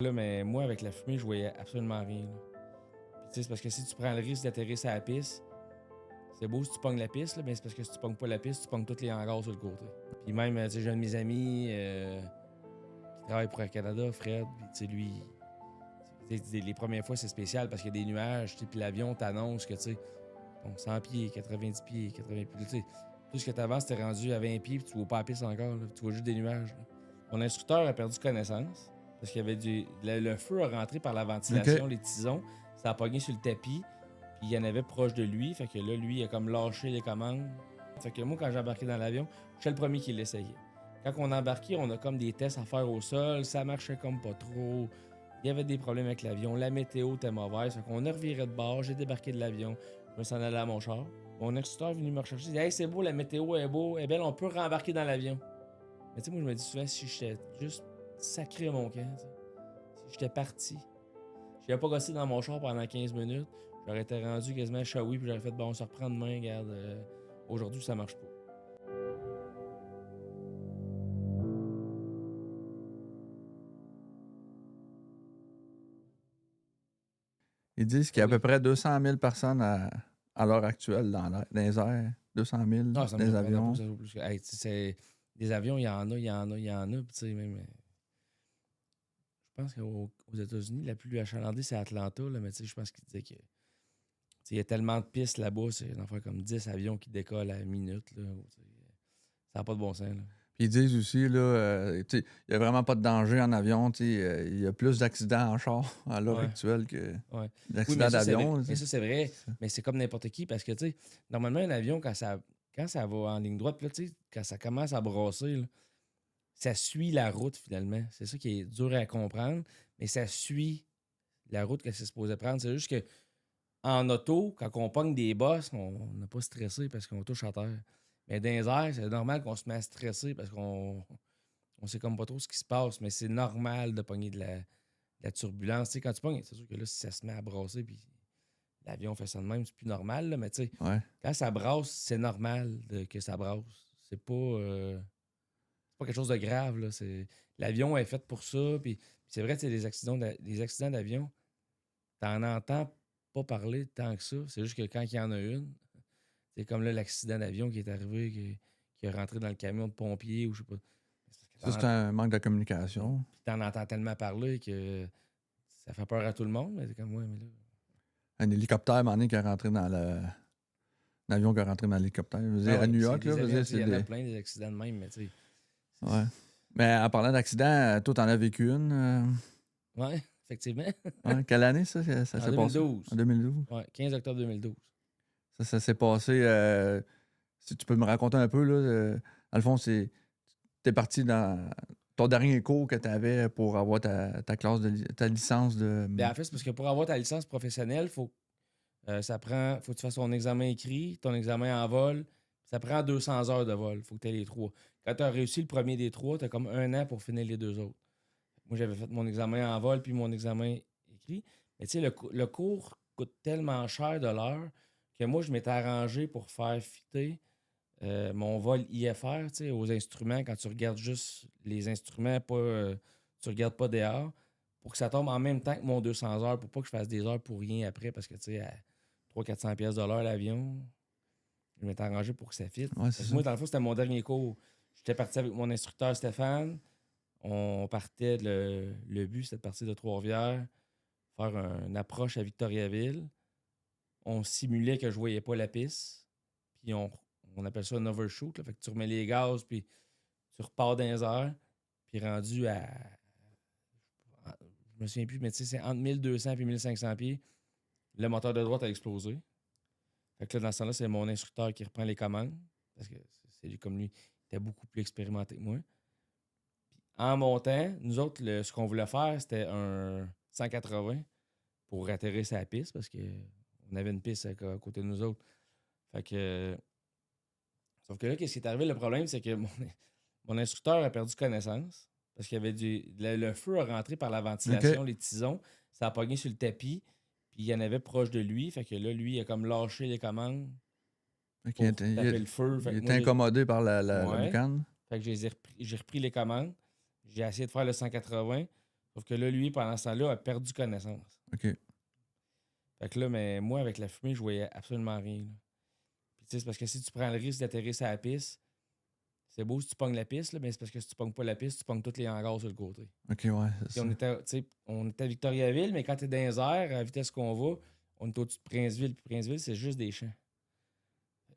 Là, mais moi, avec la fumée, je voyais absolument rien. Là. Puis, tu sais, c'est parce que si tu prends le risque d'atterrir sur la piste, c'est beau si tu pognes la piste, là, mais c'est parce que si tu pognes pas la piste, tu pognes tous les hangars sur le côté. Puis même, tu sais, j'ai un de mes amis qui travaille pour Air Canada, Fred, puis tu sais, lui, les premières fois, c'est spécial parce qu'il y a des nuages, tu sais, puis l'avion t'annonce que, tu sais, bon, 100 pieds, 90 pieds, 80 pieds, tu sais, tout ce que t'avances, t'es rendu à 20 pieds, puis tu vois pas la piste encore, là, tu vois juste des nuages. Là. Mon instructeur a perdu connaissance parce qu'il y avait le feu a rentré par la ventilation, OK. les tisons, ça a pogné sur le tapis, puis il y en avait proche de lui, fait que là, lui, il a comme lâché les commandes. Fait que moi, quand j'ai embarqué dans l'avion, j'étais le premier qui l'essayait. Quand on a embarqué, on a comme des tests à faire au sol, ça marchait comme pas trop. Il y avait des problèmes avec l'avion, la météo était mauvaise, fait qu'on a reviré de bord, j'ai débarqué de l'avion, je me suis en allé à mon char. Mon instructeur est venu me rechercher, il dit Hey, c'est beau, la météo est beau, est belle, on peut rembarquer dans l'avion. Mais tu sais, moi, je me dis souvent, si j'étais juste sacré mon camp, si j'étais parti, si j'avais pas gossé dans mon char pendant 15 minutes, j'aurais été rendu quasiment à Shawi, puis j'aurais fait bon, on se reprend demain, regarde, aujourd'hui ça marche pas. Ils disent qu'il y a à peu près 200 000 personnes à l'heure actuelle dans les airs. 200 000 Non, ça dans me les surprendrait pas avions. que ça soit plus que. Hey, tu sais, des avions, il y en a, il y en a, il y en a, puis tu sais, même. Je pense qu'aux États-Unis, la plus achalandée, c'est Atlanta, là, mais tu sais, je pense qu'il disait que. Il y a tellement de pistes là-bas, c'est une affaire comme 10 avions qui décollent à la minute. Là, ça n'a pas de bon sens. Là. Puis ils disent aussi, là, il n'y a vraiment pas de danger en avion. Il y a plus d'accidents en char à l'heure Ouais, actuelle que ouais. Oui, d'accidents d'avion. mais ça, c'est vrai. Mais c'est comme n'importe qui parce que, tu sais, normalement, un avion, quand ça va en ligne droite, puis là, tu sais, quand ça commence à brasser, là, ça suit la route finalement. C'est ça qui est dur à comprendre, mais ça suit la route que c'est supposé prendre. C'est juste que en auto, quand on pogne des bosses, on n'a pas stressé parce qu'on touche à terre. Mais dans les airs, c'est normal qu'on se met à stresser parce qu'on sait comme pas trop ce qui se passe, mais c'est normal de pogner de la turbulence. Tu sais, quand tu pognes, c'est sûr que là, si ça se met à brasser, puis l'avion fait ça de même, c'est plus normal, là, mais tu sais, Ouais. quand ça brasse, c'est normal que ça brasse. C'est pas quelque chose de grave. Là. L'avion est fait pour ça. Puis c'est vrai, les accidents d'avion, t'en entends pas parler tant que ça. C'est juste que quand il y en a une, c'est comme là l'accident d'avion qui est arrivé, qui est rentré dans le camion de pompiers ou je sais pas. Ça, c'est un manque de communication. Puis t'en entends tellement parler que ça fait peur à tout le monde. Mais c'est comme, ouais, mais là. Un hélicoptère, à un moment donné, qui est rentré dans le. Un avion qui est rentré dans l'hélicoptère. Je veux dire, Ah à ouais, New c'est York, là, des je veux avions, dire, il c'est y en a des. plein des accidents de même, mais tu sais. Ouais. Mais en parlant d'accident, toi, t'en as vécu une. Ouais, effectivement. Ouais. Quelle année, ça En s'est passé? 2012. En 2012. Ouais, 15 octobre 2012. Ça s'est passé. Si tu peux me raconter un peu, là. Dans le fond, t'es parti dans ton dernier cours que tu avais pour avoir ta classe ta licence de. Ben, en fait, c'est parce que pour avoir ta licence professionnelle, faut que tu fasses ton examen écrit, ton examen en vol. Ça prend 200 heures de vol. Faut que tu aies les trois. Quand tu as réussi le premier des trois, tu as comme un an pour finir les deux autres. Moi, j'avais fait mon examen en vol puis mon examen écrit. Mais tu sais, le cours coûte tellement cher de l'heure que moi, je m'étais arrangé pour faire fitter mon vol IFR, tu sais, aux instruments, quand tu regardes juste les instruments, pas, tu regardes pas dehors, pour que ça tombe en même temps que mon 200 heures, pour pas que je fasse des heures pour rien après, parce que, tu sais, à 300-400 pièces de l'heure l'avion, je m'étais arrangé pour que ça fitte. Ouais, Fait c'est que ça. moi, dans le fond, c'était mon dernier cours. J'étais parti avec mon instructeur Stéphane. On partait, le but, c'était de partir de Trois-Rivières, faire une approche à Victoriaville. On simulait que je voyais pas la piste. Puis on appelle ça un overshoot. Là. Fait que tu remets les gaz, puis tu repars dans les airs. Puis rendu à. Je me souviens plus, mais tu sais, c'est entre 1200 et 1500 pieds. Le moteur de droite a explosé. Fait que là, dans ce temps-là, c'est mon instructeur qui reprend les commandes. Parce que c'est lui, comme lui, il était beaucoup plus expérimenté que moi. Puis en montant, nous autres, ce qu'on voulait faire, c'était un 180 pour atterrir sa piste parce qu'on avait une piste à côté de nous autres. Fait que. Sauf que là, qu'est-ce qui est arrivé? Le problème, c'est que mon instructeur a perdu connaissance parce qu'il y avait le feu a rentré par la OK. ventilation, les tisons. Ça a pogné sur le tapis. Puis il y en avait proche de lui. Fait que là, lui, il a comme lâché les commandes Fait qu'il pour taper le feu. Fait il que était moi, incommodé par la Ouais. boucane. Fait que j'ai repris les commandes. J'ai essayé de faire le 180. Sauf que là, lui, pendant ce temps-là, a perdu connaissance. OK. Fait que là, mais moi, avec la fumée, je voyais absolument rien. Là. Puis tu sais, c'est parce que si tu prends le risque d'atterrir sur la piste, c'est beau si tu pognes la piste, là, mais c'est parce que si tu pognes pas la piste, tu pognes tous les hangars sur le côté. OK, ouais, c'est Puis ça. on était à Victoriaville, mais quand t'es dans les airs, à la vitesse qu'on va, on est au-dessus de Princeville. Puis Princeville, c'est juste des champs.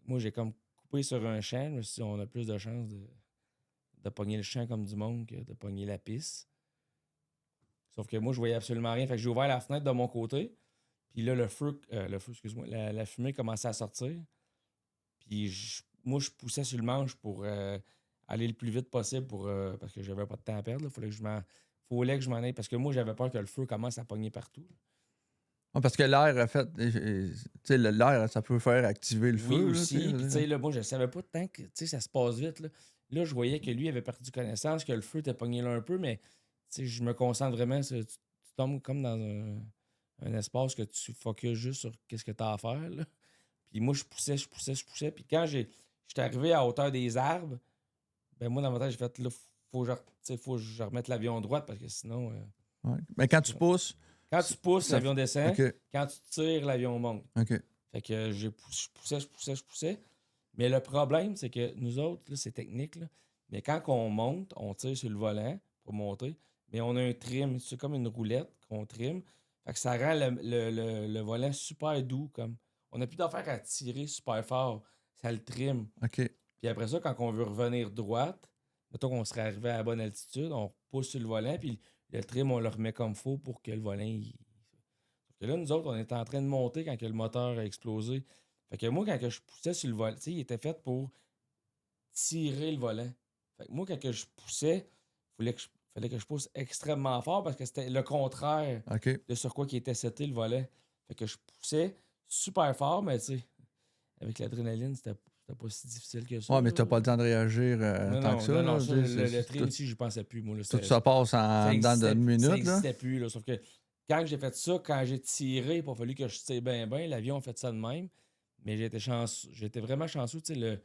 Moi, j'ai comme coupé sur un champ. Je me suis dit, on a plus de chances de pogner le champ comme du monde que de pogner la piste. Sauf que moi, je voyais absolument rien. Fait que j'ai ouvert la fenêtre de mon côté. Puis là, le feu, excuse-moi, la fumée commençait à sortir. Puis moi, je poussais sur le manche pour aller le plus vite possible parce que j'avais pas de temps à perdre. Fallait que je m'en aille parce que moi, j'avais peur que le feu commence à pogner partout. Ouais, parce que l'air, en fait, tu sais, l'air, ça peut faire activer le Oui, feu, là, tu aussi. Puis, tu sais. sais, là, moi, je savais pas tant que, tu sais, ça se passe vite, là. Là, je voyais que lui avait perdu connaissance, que le feu était pogné là un peu, mais, tu sais, je me concentre vraiment tu tombes comme dans un espace que tu focuses juste sur qu'est-ce que tu as à faire, là. Puis moi, je poussais. Puis quand j'étais arrivé à hauteur des arbres, ben moi, dans ma tête, j'ai fait, là, faut que je remette l'avion droite parce que sinon, Ouais. Mais quand tu pousses, quand tu pousses, ça l'avion descend. OK, Quand tu tires, l'avion monte. OK. Fait que je poussais. Mais le problème, c'est que nous autres, là, c'est technique, là, mais quand on monte, on tire sur le volant pour monter, mais on a un trim. C'est comme une roulette qu'on trim. Fait que ça rend le volant super doux. Comme on n'a plus d'affaire à tirer super fort. Ça le trim. OK. Puis après ça, quand on veut revenir droite, mettons qu'on serait arrivé à la bonne altitude, on pousse sur le volant, puis le trim, on le remet comme faux pour que le volant. Sauf que là, nous autres, on était en train de monter quand que le moteur a explosé. Fait que moi, quand que je poussais sur le volant, tu sais, il était fait pour tirer le volant. Fait que moi, quand que je poussais, fallait que je pousse extrêmement fort parce que c'était le contraire OK. de sur quoi qui était seté le volant. Fait que je poussais super fort, mais tu sais, avec l'adrénaline, c'était pas si difficile que ça. Ouais, mais Là. t'as pas le temps de réagir Non, tant que non, ça, non, non, là. ça, Tu sais, le trim tout, ici, j'y pensais plus. Moi, là, tout ça passe en dedans d'une ça minute, là. existait plus. Là. Sauf que quand j'ai fait ça, quand j'ai tiré, il a fallu que je tire bien, bien. L'avion a fait ça de même. Mais j'étais vraiment chanceux. Tu sais,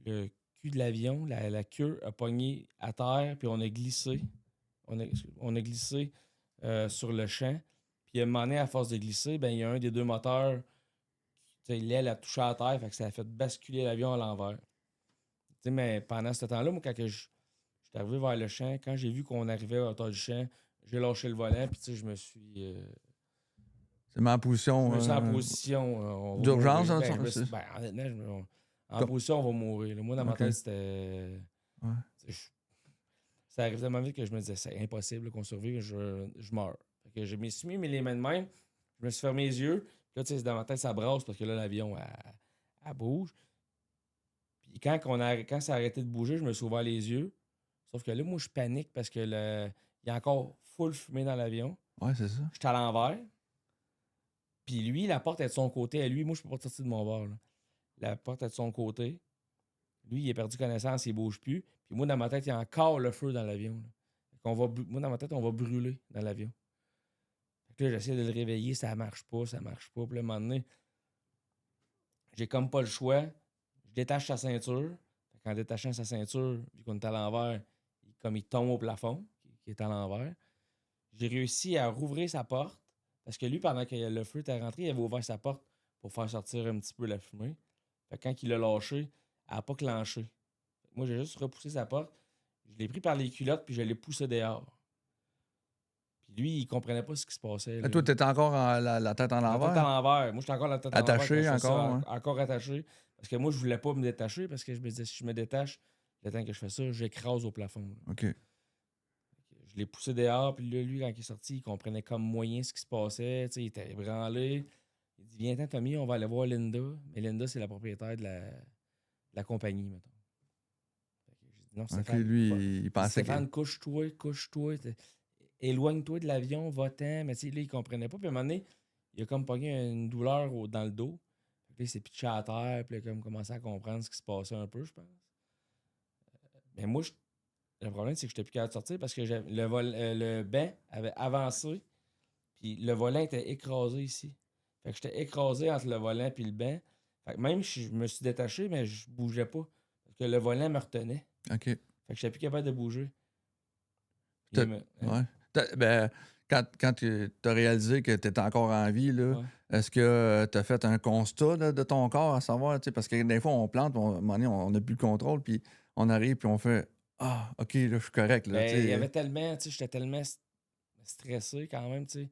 le cul de l'avion, la queue a pogné à terre, puis on a glissé. On a glissé sur le champ. Puis à un moment donné, à force de glisser, ben, il y a un des deux moteurs, tu sais, l'aile a touché à terre, fait que ça a fait basculer l'avion à l'envers. Tu sais, mais pendant ce temps-là, moi, quand que j'étais arrivé vers le champ, quand j'ai vu qu'on arrivait à hauteur du champ, j'ai lâché le volant, puis tu sais, C'est mis en je position me suis en position, on va d'urgence, mourir. hein, Ben, c'est- honnêtement, en comme- position, on va mourir. Là. Moi, dans ma OK. tête, c'était. Ouais. Ça arrive tellement vite que je me disais, c'est impossible qu'on survive, je meurs. Fait que je me suis mis les mains de même, je me suis fermé les yeux. Puis là, tu sais, dans ma tête, ça brasse parce que là, l'avion, elle bouge. Puis quand ça a arrêté de bouger, je me suis ouvert les yeux. Sauf que là, moi, je panique parce que il y a encore full fumée dans l'avion. Ouais, c'est ça. Je suis à l'envers. Puis lui, la porte est de son côté. À lui, moi, je peux pas sortir de mon bord. Là. La porte est de son côté. Lui, il a perdu connaissance, il bouge plus. Puis moi, dans ma tête, il y a encore le feu dans l'avion. Là. Moi, dans ma tête, on va brûler dans l'avion. Fait que là, j'essaie de le réveiller, ça marche pas, ça marche pas. Puis là, à un moment donné, j'ai comme pas le choix. Je détache sa ceinture. Fait qu'en détachant sa ceinture, vu qu'on est à l'envers, comme il tombe au plafond, qui est à l'envers, j'ai réussi à rouvrir sa porte. Parce que lui, pendant que le feu était rentré, il avait ouvert sa porte pour faire sortir un petit peu la fumée. Fait que quand il l'a lâché, elle n'a pas clenché. Moi, j'ai juste repoussé sa porte. Je l'ai pris par les culottes, puis je l'ai poussé dehors. Puis lui, il comprenait pas ce qui se passait. Et Là. toi, t'étais encore la tête en La tête à l'envers? l'enver. Moi, j'étais encore la tête à l'envers quand Attaché je fais ça, encore, hein? encore attaché. Parce que moi, je voulais pas me détacher parce que je me disais, si je me détache, le temps que je fais ça, j'écrase au plafond. Là. OK. Je l'ai poussé dehors, puis là, lui, quand il est sorti, il comprenait comme moyen ce qui se passait. Il était ébranlé. Il dit, viens-t'en, Tommy, on va aller voir Linda. Mais Linda, c'est la propriétaire de la compagnie, mettons. J'ai dit, non, OK, Stéphane, lui, il pensait que... Stéphane, couche-toi. Éloigne-toi de l'avion, va-t'en. Mais tu sais, là, il comprenait pas. Puis à un moment donné, il a comme pogné une douleur dans le dos. Puis là, il s'est pitché à terre. Puis là, il a comme commencé à comprendre ce qui se passait un peu, je pense. Mais moi, le problème, c'est que je n'étais plus capable de sortir parce que le banc avait avancé. Puis le volant était écrasé ici. Fait que j'étais écrasé entre le volant et le banc. Fait que même si je me suis détaché, mais je bougeais pas. Parce que le volant me retenait. OK. Fait que j'étais plus capable de bouger. T'as- hein? ouais. Ben, quand tu as réalisé que tu étais encore en vie, là, Ouais. est-ce que tu as fait un constat là, de ton corps à savoir, tu sais, parce que des fois, on plante, à un moment donné, on n'a plus le contrôle, puis on arrive, puis on fait Ah, OK, là, je suis correct. Là, tu Ben, il y sais. avait tellement, tu sais, j'étais tellement stressé quand même, tu sais.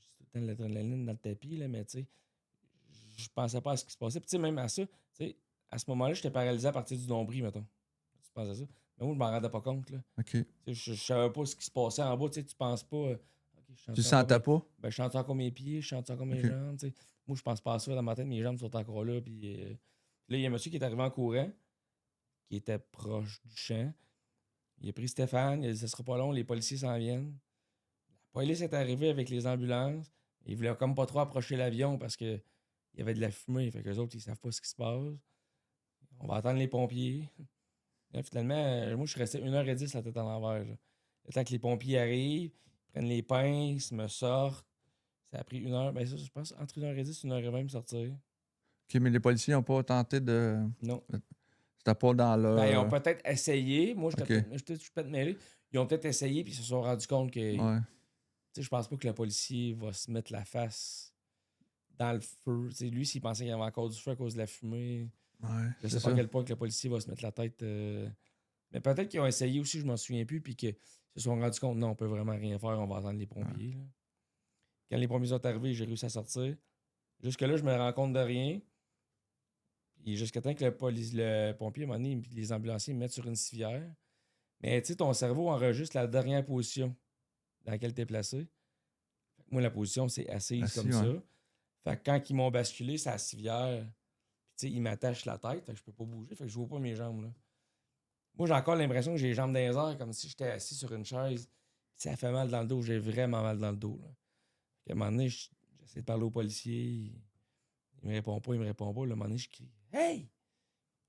J'ai tout le temps de l'adrénaline dans le tapis, là, mais tu sais, je pensais pas à ce qui se passait. Puis tu sais, même à ça, tu sais, à ce moment-là, j'étais paralysé à partir du nombril, mettons. Tu penses à ça? Mais moi, je m'en rendais pas compte, là. OK. Tu sais, je savais pas ce qui se passait en bas, tu sais, tu penses pas, OK, je Tu le chante encore sentais mes... pas? Ben, je chante encore mes pieds, je chante encore mes OK. jambes, tu sais. Moi, je pense pas à ça dans ma tête, mes jambes sont encore là, puis... Là, il y a un monsieur qui est arrivé en courant, qui était proche du champ. Il a pris Stéphane, il a dit, ça sera pas long, les policiers s'en viennent. La police est arrivée avec les ambulances. Ils voulaient comme pas trop approcher l'avion parce que il y avait de la fumée. Fait que les autres, ils savent pas ce qui se passe. On va attendre les pompiers. Là, finalement, moi, je suis resté 1h10 la tête à l'envers. Là. Le temps que les pompiers arrivent, prennent les pinces, me sortent. Ça a pris 1 heure. Ben ça, je pense entre 1h10 et 1h20 me sortir. OK, mais les policiers n'ont pas tenté de. Non. C'était pas dans Ben, ils ont leur. peut-être essayé. Moi, OK. je suis peut-être mêlé. Ils ont peut-être essayé puis ils se sont rendus compte que. Tu Ouais. sais, je pense pas que le policier va se mettre la face dans le feu. Tu sais, lui, s'il pensait qu'il y avait encore du feu à cause de la fumée, Ouais, je c'est sais pas à ça. quel point que le policier va se mettre la tête. Mais peut-être qu'ils ont essayé aussi, je m'en souviens plus, puis qu'ils se sont rendus compte, non, on peut vraiment rien faire, on va attendre les Ouais. pompiers. Là. Quand les pompiers sont arrivés, j'ai réussi à sortir. Jusque-là, je me rends compte de rien. Et jusqu'à temps que le pompier, à un moment donné, puis les ambulanciers me mettent sur une civière. Mais tu sais, ton cerveau enregistre la dernière position dans laquelle tu es placé. Moi, la position, c'est assise Assis, comme ça. ouais. Fait que quand ils m'ont basculé, c'est la civière. Puis tu sais, ils m'attachent la tête, fait que je peux pas bouger, fait que je vois pas mes jambes. Là. Moi, j'ai encore l'impression que j'ai les jambes dans les airs, comme si j'étais assis sur une chaise. Puis ça fait mal dans le dos, j'ai vraiment mal dans le dos. Là. Fait qu'à un moment donné, j'essaie de parler au policier. Il me répond pas, il me répond pas. Là, à un moment donné, je crie Hey!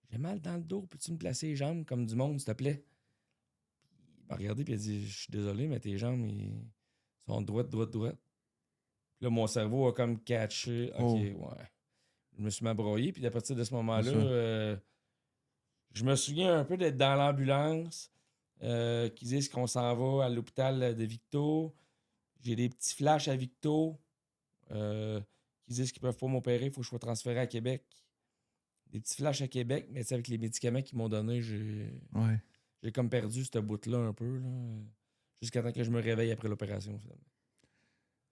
J'ai mal dans le dos, peux-tu me placer les jambes comme du monde, s'il te plaît? Il m'a regardé et il a dit Je suis désolé, mais tes jambes, ils sont droites, droites, droites. Puis là, mon cerveau a comme catché. OK, Oh, ouais. Je me suis m'abroyé, puis à partir de ce c'est moment-là, ça. je me souviens un peu d'être dans l'ambulance, qui disent qu'on s'en va à l'hôpital de Victo. J'ai des petits flashs à Victo, qui disent qu'ils peuvent pas m'opérer, il faut que je sois transféré à Québec. Des petits flashs à Québec, mais tu sais, avec les médicaments qu'ils m'ont donnés, Ouais. j'ai comme perdu cette bout-là un peu, là, jusqu'à temps que je me réveille après l'opération, finalement.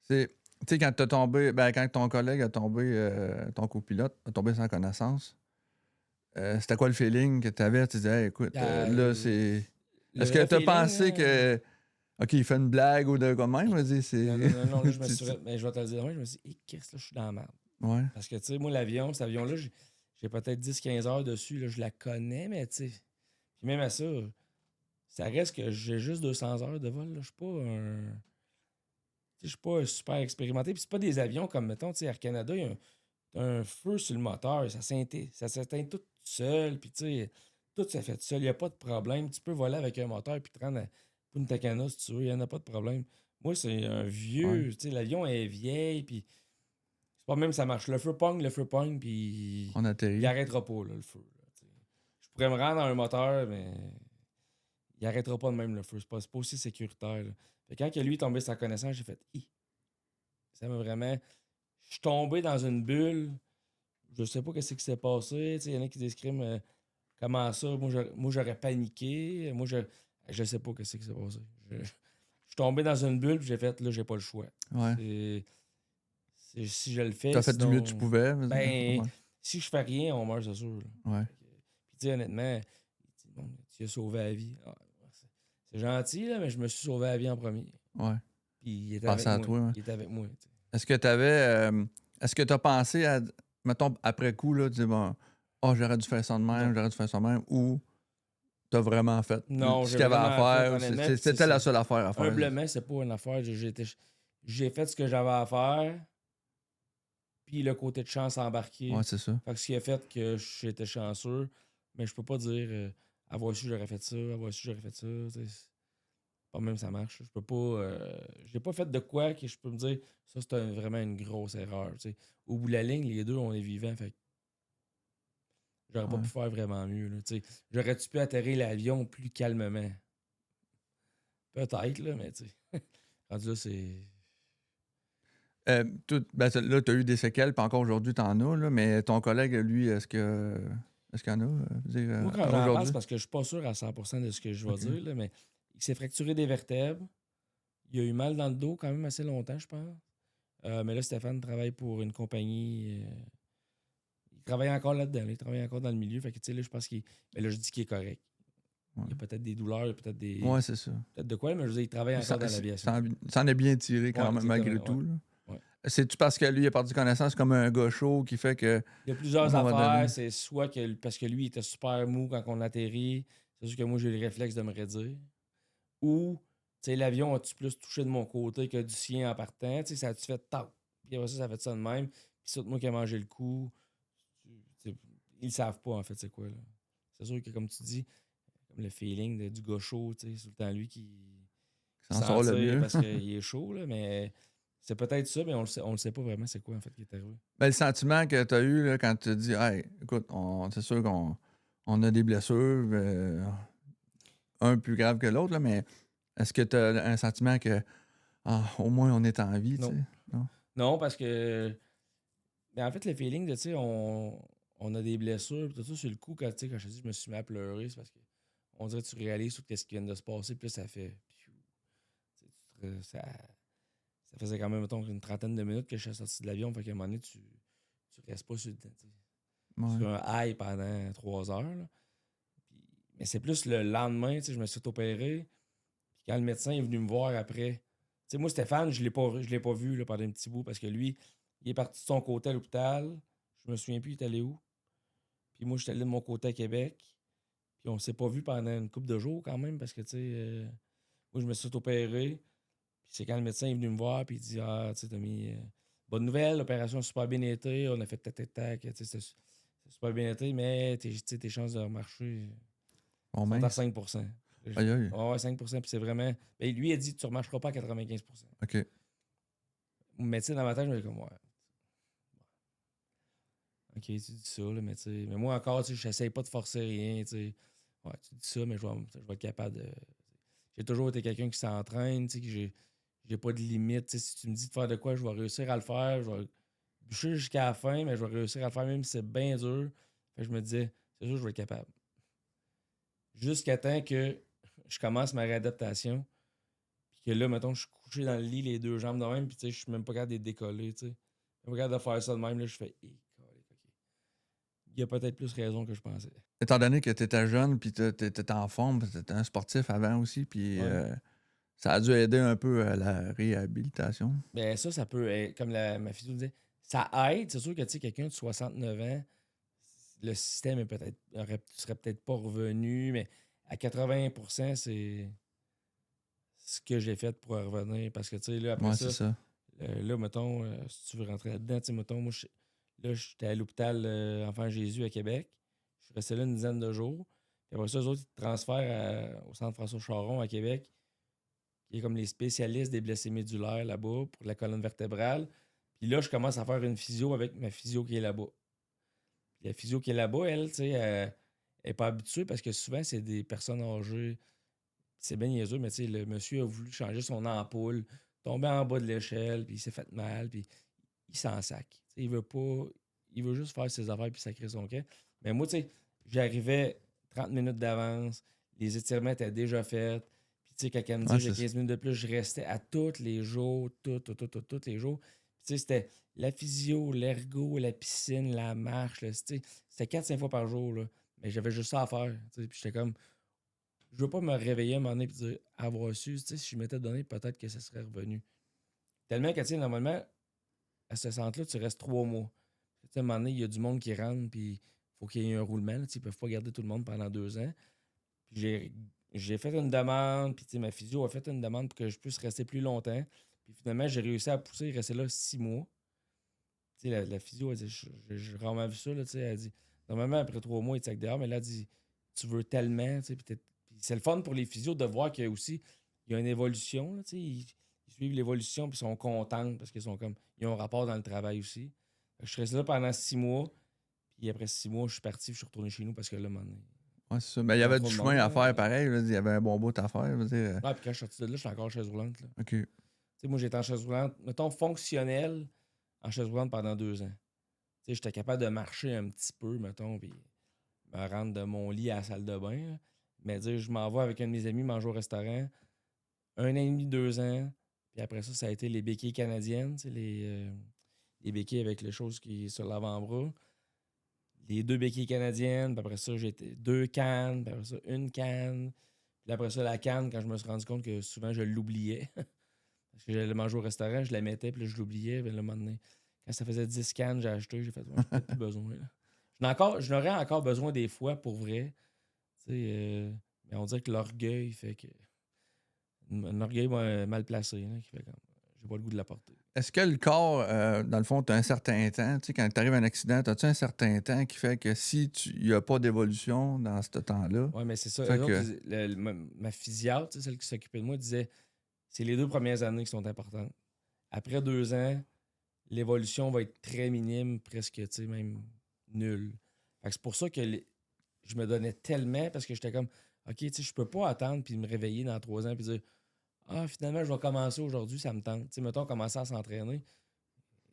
C'est. Tu sais, quand t'as tombé, ben, quand ton collègue a tombé, ton copilote a tombé sans connaissance, c'était quoi le feeling que t'avais? Tu disais, Hey, écoute, là, Euh, c'est. le Est-ce que vrai t'as feeling, pensé là, que, OK, il fait une blague ou de quoi de même? Vas-y, non, c'est. non, non, non, là, je me Tu- suis... tu- Mais je vais te le dire, demain, je me suis dit, Christ, là, je suis dans la merde. Ouais. Parce que, tu sais, moi, l'avion, cet avion-là, j'ai peut-être 10-15 heures dessus, là, je la connais, mais tu sais. Puis même à ça, ça reste que j'ai juste 200 heures de vol, là. Je suis pas un. Tu sais, je suis pas super expérimenté. Puis c'est pas des avions comme, mettons, tu sais, Air Canada, il y a un feu sur le moteur, ça s'éteint tout seul, puis tu sais, tout ça fait tout seul, il n'y a pas de problème. Tu peux voler avec un moteur puis te rendre à Punta Cana si tu veux, il n'y en a pas de problème. Moi, c'est un Ouais. vieux, tu sais, l'avion est vieil, puis c'est pas même ça marche. Le feu pogne, puis On il atterrit. arrêtera pas, là, le feu. Là, tu sais. Je pourrais me rendre dans un moteur, mais il arrêtera pas de même le feu. C'est pas aussi sécuritaire. Là. Fait que quand que lui est tombé sans connaissance, j'ai fait ça m'a vraiment. Je suis tombé dans une bulle. Je sais pas qu'est-ce qui s'est passé. Il y en a qui décrivent comment ça. Moi, j'aurais paniqué. Je sais pas qu'est-ce qui s'est passé. Je suis tombé dans une bulle, puis j'ai fait, là, j'ai pas le choix. Ouais. C'est, si je le fais, T'as fait du mieux que tu sinon. pouvais. Vas-y. Ben, Ouais. si je fais rien, on meurt, c'est sûr. Là. Ouais. Puis, tu sais, honnêtement, bon, tu as sauvé la vie. Ah, c'est gentil, là, mais je me suis sauvé la vie en premier. Ouais. Puis, il était Pensez avec à moi. toi. Ouais. Il était avec moi. Tu sais. Est-ce que est-ce que t'as pensé à. Mettons, après coup, là, tu dis, bon, oh, j'aurais dû faire ça de même, Non. j'aurais dû faire ça de même, ou t'as vraiment fait Non, ce j'ai qu'il y avait à vraiment fait, faire, honnêtement. Puis, c'était la seule affaire à faire. humblement, c'est pas une affaire. J'ai fait ce que j'avais à faire. Puis le côté de chance a embarqué. Ouais, c'est ça. Fait que ce qui a fait que j'étais chanceux. Mais je peux pas dire avoir su, j'aurais fait ça, avoir su, j'aurais fait ça. Pas même ça marche. Je peux pas. J'ai pas fait de quoi que je peux me dire ça, c'était vraiment une grosse erreur. T'sais. Au bout de la ligne, les deux, on est vivants. Fait que j'aurais pas Ouais. pu faire vraiment mieux. Là, t'sais. J'aurais-tu pu atterrir l'avion plus calmement? Peut-être, là, mais tu sais. Rendu là, c'est. Là, tu as eu des séquelles, puis encore aujourd'hui, tu en as, là, mais ton collègue, lui, est-ce qu'il y en a? Moi, quand j'en parle, c'est Aujourd'hui? parce que je suis pas sûr à 100% de ce que je vais OK. dire, là, mais il s'est fracturé des vertèbres. Il a eu mal dans le dos quand même assez longtemps, je pense. Mais là, Stéphane travaille pour une compagnie. Il travaille encore là-dedans. Il travaille encore dans le milieu. Fait que, tu sais, là, je pense qu'il. Mais là, je dis qu'il est correct. Ouais, Il y a peut-être des douleurs, il y a peut-être des. ouais, c'est ça. Peut-être de quoi, mais je veux dire, il travaille Ça, encore dans l'aviation. ça en est bien tiré Ouais, quand même, exactement. malgré Ouais. tout, là. Ouais. C'est-tu parce que lui, il a perdu connaissance comme un gars chaud qui fait que, Il y a à un plusieurs moment donné. affaires. C'est soit que parce que lui, il était super mou quand on atterrit. C'est sûr que moi, j'ai le réflexe de me raidir. Ou, tu sais, l'avion a-tu plus touché de mon côté que du sien en partant? Tu sais, ça a-tu fait tap? Puis après ça fait ça de même. Puis c'est moi qui a mangé le coup. Tu sais, ils savent pas, en fait, c'est quoi, là. C'est sûr que, comme tu dis, comme le feeling du gars chaud, tu sais, c'est tout le temps lui qui Ça en s'en sort le tire mieux. parce qu'il est chaud, là, mais c'est peut-être ça, mais on le sait pas vraiment c'est quoi, en fait, qui est arrivé. Ben, le sentiment que tu as eu là, quand tu te dis, hey, écoute, c'est sûr qu'on a des blessures, un plus grave que l'autre, là, mais est-ce que tu as un sentiment que au moins on est en vie, tu Non. sais? Non? Non, parce que, mais en fait, le feeling de, tu sais, on a des blessures, pis tout ça, sur le coup, quand je te dis, je me suis mis à pleurer, c'est parce que on dirait que tu réalises tout ce qui vient de se passer, puis là, ça fait. Piou. Ça faisait quand même, mettons, une trentaine de minutes que je suis sorti de l'avion, fait qu'à un moment donné, tu restes pas sur, Ouais. sur un high pendant 3 heures, là. Mais c'est plus le lendemain, tu sais, je me suis opéré, puis quand le médecin est venu me voir après, tu sais, moi, Stéphane, je l'ai pas vu là, pendant un petit bout, parce que lui, il est parti de son côté à l'hôpital, je me souviens plus, il est allé où, puis moi, j'étais allé de mon côté à Québec, puis on s'est pas vu pendant une couple de jours quand même, parce que, tu sais, moi, je me suis opéré. Puis c'est quand le médecin est venu me voir, puis il dit: Ah, tu sais, Tommy, bonne nouvelle, l'opération a super bien été, on a fait tac, tac, tac, tu sais, c'est super bien été, mais tu sais, tes chances de remarcher Oh sont à mince. 5%. Aïe, aïe. Ouais, 5%, puis c'est vraiment. Ben, lui, il a dit: Tu ne remarcheras pas à 95%. OK. Mais tu sais, dans ma tête, je me dis comme: Ouais, ok, tu dis ça, là, mais tu sais, mais moi encore, tu sais, j'essaye pas de forcer rien, tu sais. Ouais, tu dis ça, mais je vais être capable de. J'ai toujours été quelqu'un qui s'entraîne, tu sais, que j'ai pas de limite. Tu sais, si tu me dis de faire de quoi, je vais réussir à le faire. Je vais bûcher jusqu'à la fin, mais je vais réussir à le faire même si c'est bien dur. Fait que je me disais, c'est sûr, je vais être capable. Jusqu'à temps que je commence ma réadaptation. Puis que là, mettons, je suis couché dans le lit, les deux jambes de même, puis tu sais, je suis même pas capable de décoller, tu sais. Je suis pas capable de faire ça de même, là, je fais, ok. Il y a peut-être plus raison que je pensais. Étant donné que tu étais jeune, puis tu étais en forme, tu étais un sportif avant aussi, puis Ouais. ça a dû aider un peu à la réhabilitation. Ben ça peut être, comme ma fille disait, ça aide. C'est sûr que, tu sais, quelqu'un de 69 ans, le système est peut-être, serait peut-être pas revenu, mais à 80%, c'est ce que j'ai fait pour revenir. Parce que, tu sais, là, après Ouais, c'est ça, ça. là, mettons, si tu veux rentrer là-dedans, tu sais, mettons, moi, là, j'étais à l'hôpital Enfant Jésus à Québec. Je suis resté là une dizaine de jours. Puis après ça, eux autres, ils te transfèrent au centre François Charon à Québec, qui est comme les spécialistes des blessés médulaires là-bas pour la colonne vertébrale. Puis là, je commence à faire une physio avec ma physio qui est là-bas. Puis la physio qui est là-bas, elle, tu sais, elle n'est pas habituée parce que souvent, c'est des personnes âgées. C'est bien niaiseux, mais tu sais, le monsieur a voulu changer son ampoule, tomber en bas de l'échelle, puis il s'est fait mal, puis il s'en sac. Tu sais, il veut pas. Il veut juste faire ses affaires puis sacrer son camp. Mais moi, tu sais, j'arrivais 30 minutes d'avance, les étirements étaient déjà faits. Puis, tu sais, quand elle me Ouais, disait j'ai c'est ça. 15 minutes de plus, je restais à tous les jours, tous les jours. Puis, tu sais, c'était la physio, l'ergo, la piscine, la marche. Là, tu sais, c'était 4-5 fois par jour. Là. Mais j'avais juste ça à faire. Tu sais, puis, j'étais comme, je veux pas me réveiller un moment donné et dire avoir su. Tu sais, si je m'étais donné, peut-être que ça serait revenu. Tellement que, tu sais, normalement, à ce centre-là, tu restes 3 mois. Tu sais, à un moment donné, il y a du monde qui rentre, puis il faut qu'il y ait un roulement. Là, tu sais, ils peuvent pas garder tout le monde pendant 2 ans. Puis j'ai fait une demande, puis tu sais, ma physio a fait une demande pour que je puisse rester plus longtemps. Puis finalement, j'ai réussi à pousser, rester là 6 mois. Tu sais, la physio, elle dit, j'ai vraiment vu ça, là, tu sais, elle dit, normalement, après 3 mois, il te sac dehors, mais là, elle dit, tu veux tellement, tu sais, puis c'est le fun pour les physios de voir qu'il y a aussi, il y a une évolution, là, tu sais, ils suivent l'évolution, puis ils sont contents, parce qu'ils sont comme, ils ont un rapport dans le travail aussi. Fait que je suis resté là pendant 6 mois, puis après 6 mois, je suis parti, puis je suis retourné chez nous, parce que là, maintenant, Ouais, c'est ça. Mais il y Dans avait trop du de chemin monde, à là. faire pareil. Là. Il y avait un bon bout à faire. Je veux dire, Ouais, puis quand je suis sorti de là, j'étais encore en chaise roulante, là. OK. Tu sais, moi, j'étais en chaise roulante, mettons, fonctionnelle, en chaise roulante pendant 2 ans. Tu sais, j'étais capable de marcher un petit peu, mettons, puis me rendre de mon lit à la salle de bain, là. Mais dire, je m'en vais avec un de mes amis manger au restaurant, 1 an et demi, 2 ans. Puis après ça, ça a été les béquilles canadiennes, tu sais, les béquilles avec les choses qui sur l'avant-bras. Les 2 béquilles canadiennes, puis après ça, j'ai été 2 cannes, puis après ça, une canne. Puis après ça, la canne, quand je me suis rendu compte que souvent je l'oubliais. Parce que j'allais manger au restaurant, je la mettais, puis là, je l'oubliais. Puis là, un moment donné, quand ça faisait 10 cannes, j'ai acheté, j'ai fait, ouais, j'ai peut-être plus besoin, là. Je n'aurais encore besoin des fois pour vrai. Tu sais, mais on dirait que l'orgueil fait que. Un orgueil mal placé, là, qui fait comme. J'ai pas le goût de la porter. Est-ce que le corps, dans le fond, tu as un certain temps? Tu sais, quand tu arrives à un accident, as-tu un certain temps qui fait que si il n'y a pas d'évolution dans ce temps-là, Ouais, mais c'est ça. fait Eux autres, que ma physiatre, tu sais, celle qui s'occupait de moi, disait c'est les 2 premières années qui sont importantes. Après 2 ans, l'évolution va être très minime, presque, tu sais, même nulle. Fait que c'est pour ça que je me donnais tellement parce que j'étais comme, OK, tu sais, je peux pas attendre puis me réveiller dans 3 ans puis dire, ah, finalement, je vais commencer aujourd'hui, ça me tente. Tu sais, mettons, commencer à s'entraîner.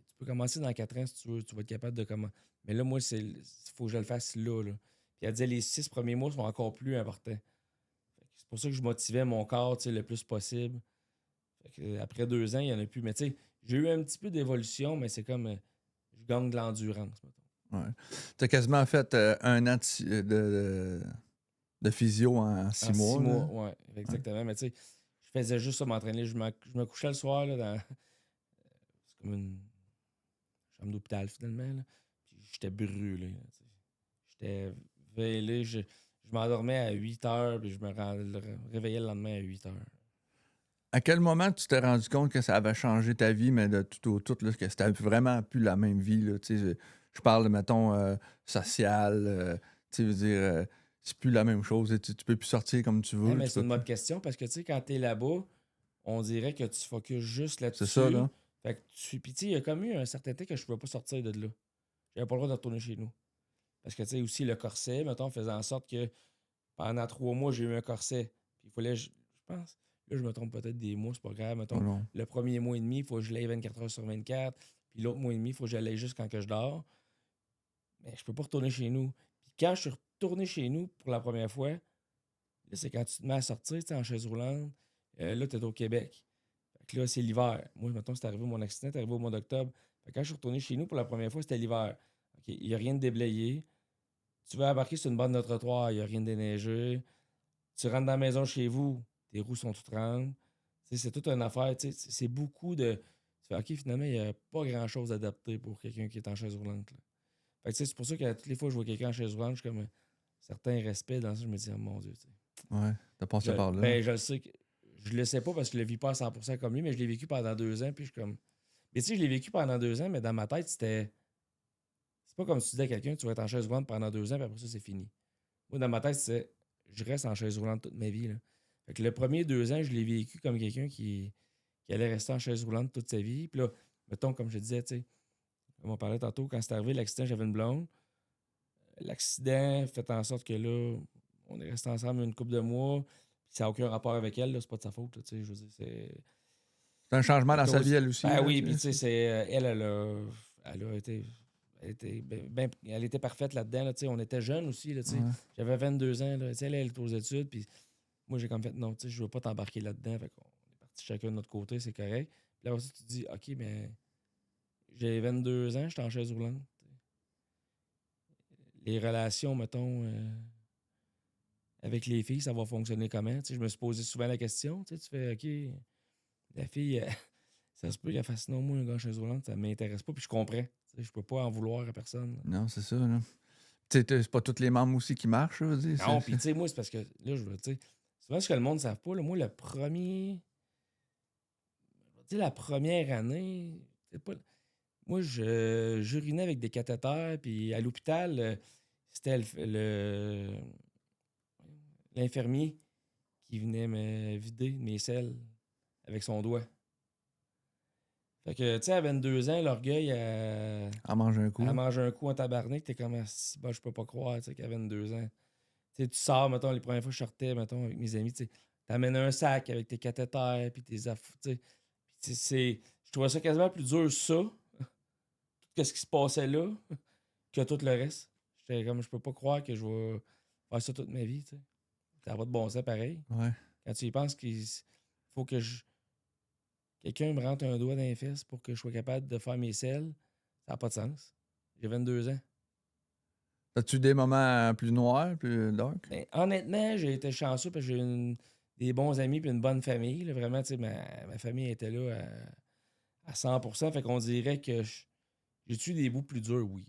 Tu peux commencer dans 4 ans si tu veux, tu vas être capable de commencer. Mais là, moi, il faut que je le fasse là, là. Puis elle disait, les 6 premiers mois sont encore plus importants. Fait que c'est pour ça que je motivais mon corps, tu sais, le plus possible. Fait que, après 2 ans, il n'y en a plus. Mais tu sais, j'ai eu un petit peu d'évolution, mais c'est comme je gagne de l'endurance, mettons. ouais. Tu as quasiment fait 1 an de physio en six En six mois. mois, Là. ouais, Ouais. exactement. Mais tu sais, je faisais juste ça m'entraîner. Je me couchais le soir là, dans. C'est comme une chambre d'hôpital finalement. Là. Puis j'étais brûlé. Là, tu sais. J'étais vêlé. Je m'endormais à 8 heures, puis je me réveillais le lendemain à 8 heures. À quel moment tu t'es rendu compte que ça avait changé ta vie, mais de tout au tout, là, que c'était vraiment plus la même vie? Là, tu sais, je parle, mettons, social. Tu sais, je veux dire, c'est plus la même chose. Tu peux plus sortir comme tu Hein, veux. mais Tu c'est peux une plus. bonne question parce que tu sais, quand t'es là-bas, on dirait que tu focuses juste C'est ça, là-dessus. là. Fait que tu. Puis tu sais, il y a comme eu un certain temps que je pouvais pas sortir de là. J'avais pas le droit de retourner chez nous. Parce que tu sais, aussi le corset, mettons, faisait en sorte que pendant 3 mois, j'ai eu un corset. Puis il fallait, je pense, là, je me trompe peut-être des mois, c'est pas grave. Oh Mettons, non. le premier mois et demi, il faut que je l'aille 24 heures sur 24. Puis l'autre mois et demi, il faut que je l'aille juste quand que je dors. Mais je peux pas retourner chez nous. Puis quand je suis retourné chez nous pour la première fois, là, c'est quand tu te mets à sortir, tu sais, en chaise roulante. Là, tu es au Québec. Fait que là, c'est l'hiver. Moi, mettons, c'est arrivé mon accident, c'est arrivé au mois d'octobre. Fait que quand je suis retourné chez nous pour la première fois, c'était l'hiver. OK, il n'y a rien de déblayé. Tu vas embarquer sur une bande de trottoir, il n'y a rien de déneigé. Tu rentres dans la maison chez vous, tes roues sont toutes rondes. Tu sais, c'est toute une affaire. Tu sais, c'est beaucoup de. Tu fais, OK, finalement, il n'y a pas grand-chose adapté pour quelqu'un qui est en chaise roulante, là. Fait que, tu sais, c'est pour ça que toutes les fois que je vois quelqu'un en chaise roulante, je suis comme un certain respect dans ça. Je me dis, oh mon Dieu, tu sais. Ouais, t'as passé par là. Ben, je le sais que. Je le sais pas parce que je le vis pas à 100% comme lui, mais je l'ai vécu pendant 2 ans, puis je suis comme. Mais tu sais, je l'ai vécu pendant 2 ans, mais dans ma tête, c'était. C'est pas comme si tu disais à quelqu'un, tu vas être en chaise roulante pendant 2 ans, puis après ça, c'est fini. Moi, dans ma tête, c'est je reste en chaise roulante toute ma vie, là. Fait que le premier 2 ans, je l'ai vécu comme quelqu'un qui allait rester en chaise roulante toute sa vie. Puis là, mettons, comme je disais, tu sais, comme on parlait tantôt, quand c'est arrivé l'accident, j'avais une blonde. L'accident fait en sorte que là, on est resté ensemble une couple de mois. Puis ça n'a aucun rapport avec elle, là, c'est pas de sa faute, là, tu sais, je veux dire, c'est C'est un changement à dans sa vie, cause. elle aussi. Ben Là, oui, tu puis tu sais. sais, elle a été. Elle était parfaite là-dedans. Là, tu sais, on était jeunes aussi. Là, tu sais. Ouais. J'avais 22 ans. Là, tu sais, elle était aux études. Puis moi, j'ai comme fait non, tu sais, je veux pas t'embarquer là-dedans. Fait qu'on est partis chacun de notre côté, c'est correct. Puis là, aussi, tu te dis, OK, mais j'ai 22 ans, j'étais en chaise roulante. Les relations, mettons, avec les filles, ça va fonctionner comment? Tu sais, je me suis posé souvent la question. Tu sais, tu fais, OK, la fille, ça se peut qu'elle fasse non, moi, un gars en chaise roulante, ça m'intéresse pas. Puis je comprends. Tu sais, je peux pas en vouloir à personne, là. Non, c'est ça. Là. Tu sais, c'est pas tous les membres aussi qui marchent, je veux dire. Non, puis tu sais, moi, c'est parce que là, je veux, tu sais, souvent ce que le monde ne savent pas, là, moi, tu sais, la première année, c'est pas, moi, j'urinais avec des cathéters, puis à l'hôpital, c'était l'infirmier qui venait me vider mes selles avec son doigt. Fait que, tu sais, à 22 ans, l'orgueil, En manger un elle coup. mange un coup en tabarnak, t'es comme, ah, si, bah, je peux pas croire, tu sais, qu'à 22 ans. Tu Tu sais, tu sors, mettons, les premières fois que je sortais, mettons, avec mes amis, tu sais, t'amènes un sac avec tes cathéters, puis tes affaires, tu sais. Puis je trouvais ça quasiment plus dur, ça, que ce qui se passait là, que tout le reste. J'étais comme, je peux pas croire que je vais faire ça toute ma vie, tu sais. Ça n'a pas de bon sens pareil. Ouais. Quand tu y penses qu'il faut que quelqu'un me rentre un doigt dans les fesses pour que je sois capable de faire mes selles, ça n'a pas de sens. J'ai 22 ans. As-tu des moments plus noirs, plus dark? Ben, honnêtement, j'ai été chanceux parce que des bons amis et une bonne famille. Là. Vraiment, tu sais, ma famille était là à 100%. Fait qu'on dirait que j'ai eu des bouts plus durs, oui.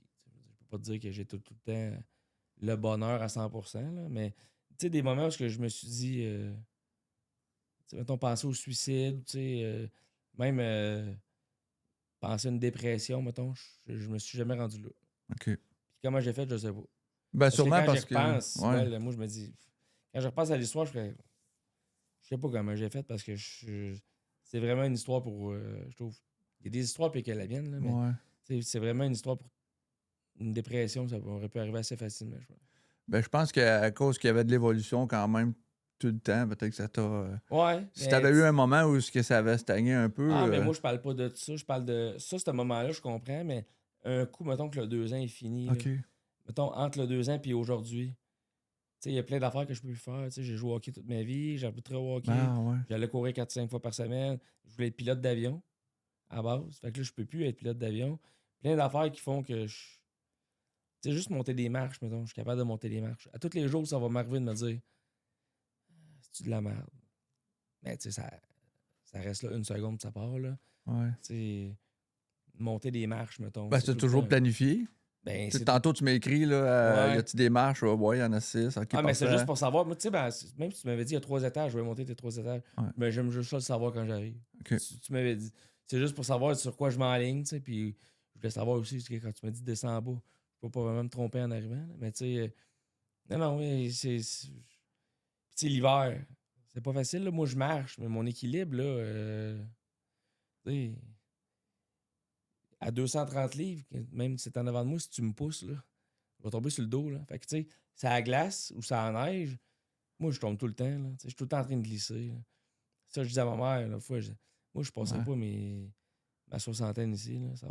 Je peux pas te dire que j'ai tout le temps le bonheur à 100%, là, mais tu sais, des moments où je me suis dit, tu sais, mettons, penser au suicide, tu sais, même penser à une dépression, mettons, je me suis jamais rendu là. OK. Puis comment j'ai fait, je sais pas. Ben, Parce que sûrement quand j'y parce que. repense, Ouais. moi, je me dis, quand je repense à l'histoire, je sais pas comment j'ai fait parce que c'est vraiment une histoire pour, je trouve, il y a des histoires pires que la mienne, là, mais Ouais. c'est vraiment une histoire pour une dépression, ça aurait pu arriver assez facilement, je pense. Ben, je pense qu'à cause qu'il y avait de l'évolution quand même tout le temps, peut-être que ça t'a. Ouais, Si mais t'avais eu un moment où ce que ça avait stagné un peu. ah, mais moi, je parle pas de ça. Je parle de ça, ce moment-là, je comprends, mais un coup, mettons que le 2 ans est fini, là. OK. Mettons, entre le 2 ans et aujourd'hui, tu sais, il y a plein d'affaires que je peux plus faire. Tu sais, j'ai joué au hockey toute ma vie, j'arbitrais au hockey, Ah, ouais. j'allais courir 4-5 fois par semaine, je voulais être pilote d'avion à la base. Fait que là, je peux plus être pilote d'avion. Plein d'affaires qui font que tu sais, juste monter des marches, mettons, je suis capable de monter des marches. À tous les jours, ça va m'arriver de me dire, c'est-tu de la merde? Mais tu sais, ça reste là une seconde, ça part, là. Ouais. Tu sais, monter des marches, mettons, Ben, c'est c'est tout le toujours temps. planifié. Ben, Tu sais, c'est tantôt, tu m'écris, là, y ouais. a-tu des marches? Ouais, il y en a 6. OK, Ah, mais c'est juste parfait. pour savoir. Moi, tu sais, ben, même si tu m'avais dit il y a 3 étages, je vais monter tes 3 étages. Ouais. Mais j'aime juste ça le savoir quand j'arrive. OK. Tu m'avais dit. C'est juste pour savoir sur quoi je m'enligne, tu sais. Puis je voulais savoir aussi, parce que quand tu m'as dit descends en bas, je peux pas vraiment me tromper en arrivant. Là. Mais tu sais, non, oui, Puis tu sais, l'hiver, c'est pas facile. Là. Moi, je marche, mais mon équilibre, là, tu sais, à 230 livres, même si c'est en avant de moi, si tu me pousses, là, je vais tomber sur le dos. Là. Fait que, tu sais, ça a glace ou ça neige. Moi, je tombe tout le temps. Là. Je suis tout le temps en train de glisser. Là. Ça, je disais à ma mère, la fois, moi, je passerai Ouais. pas ma soixantaine ici. Là. Je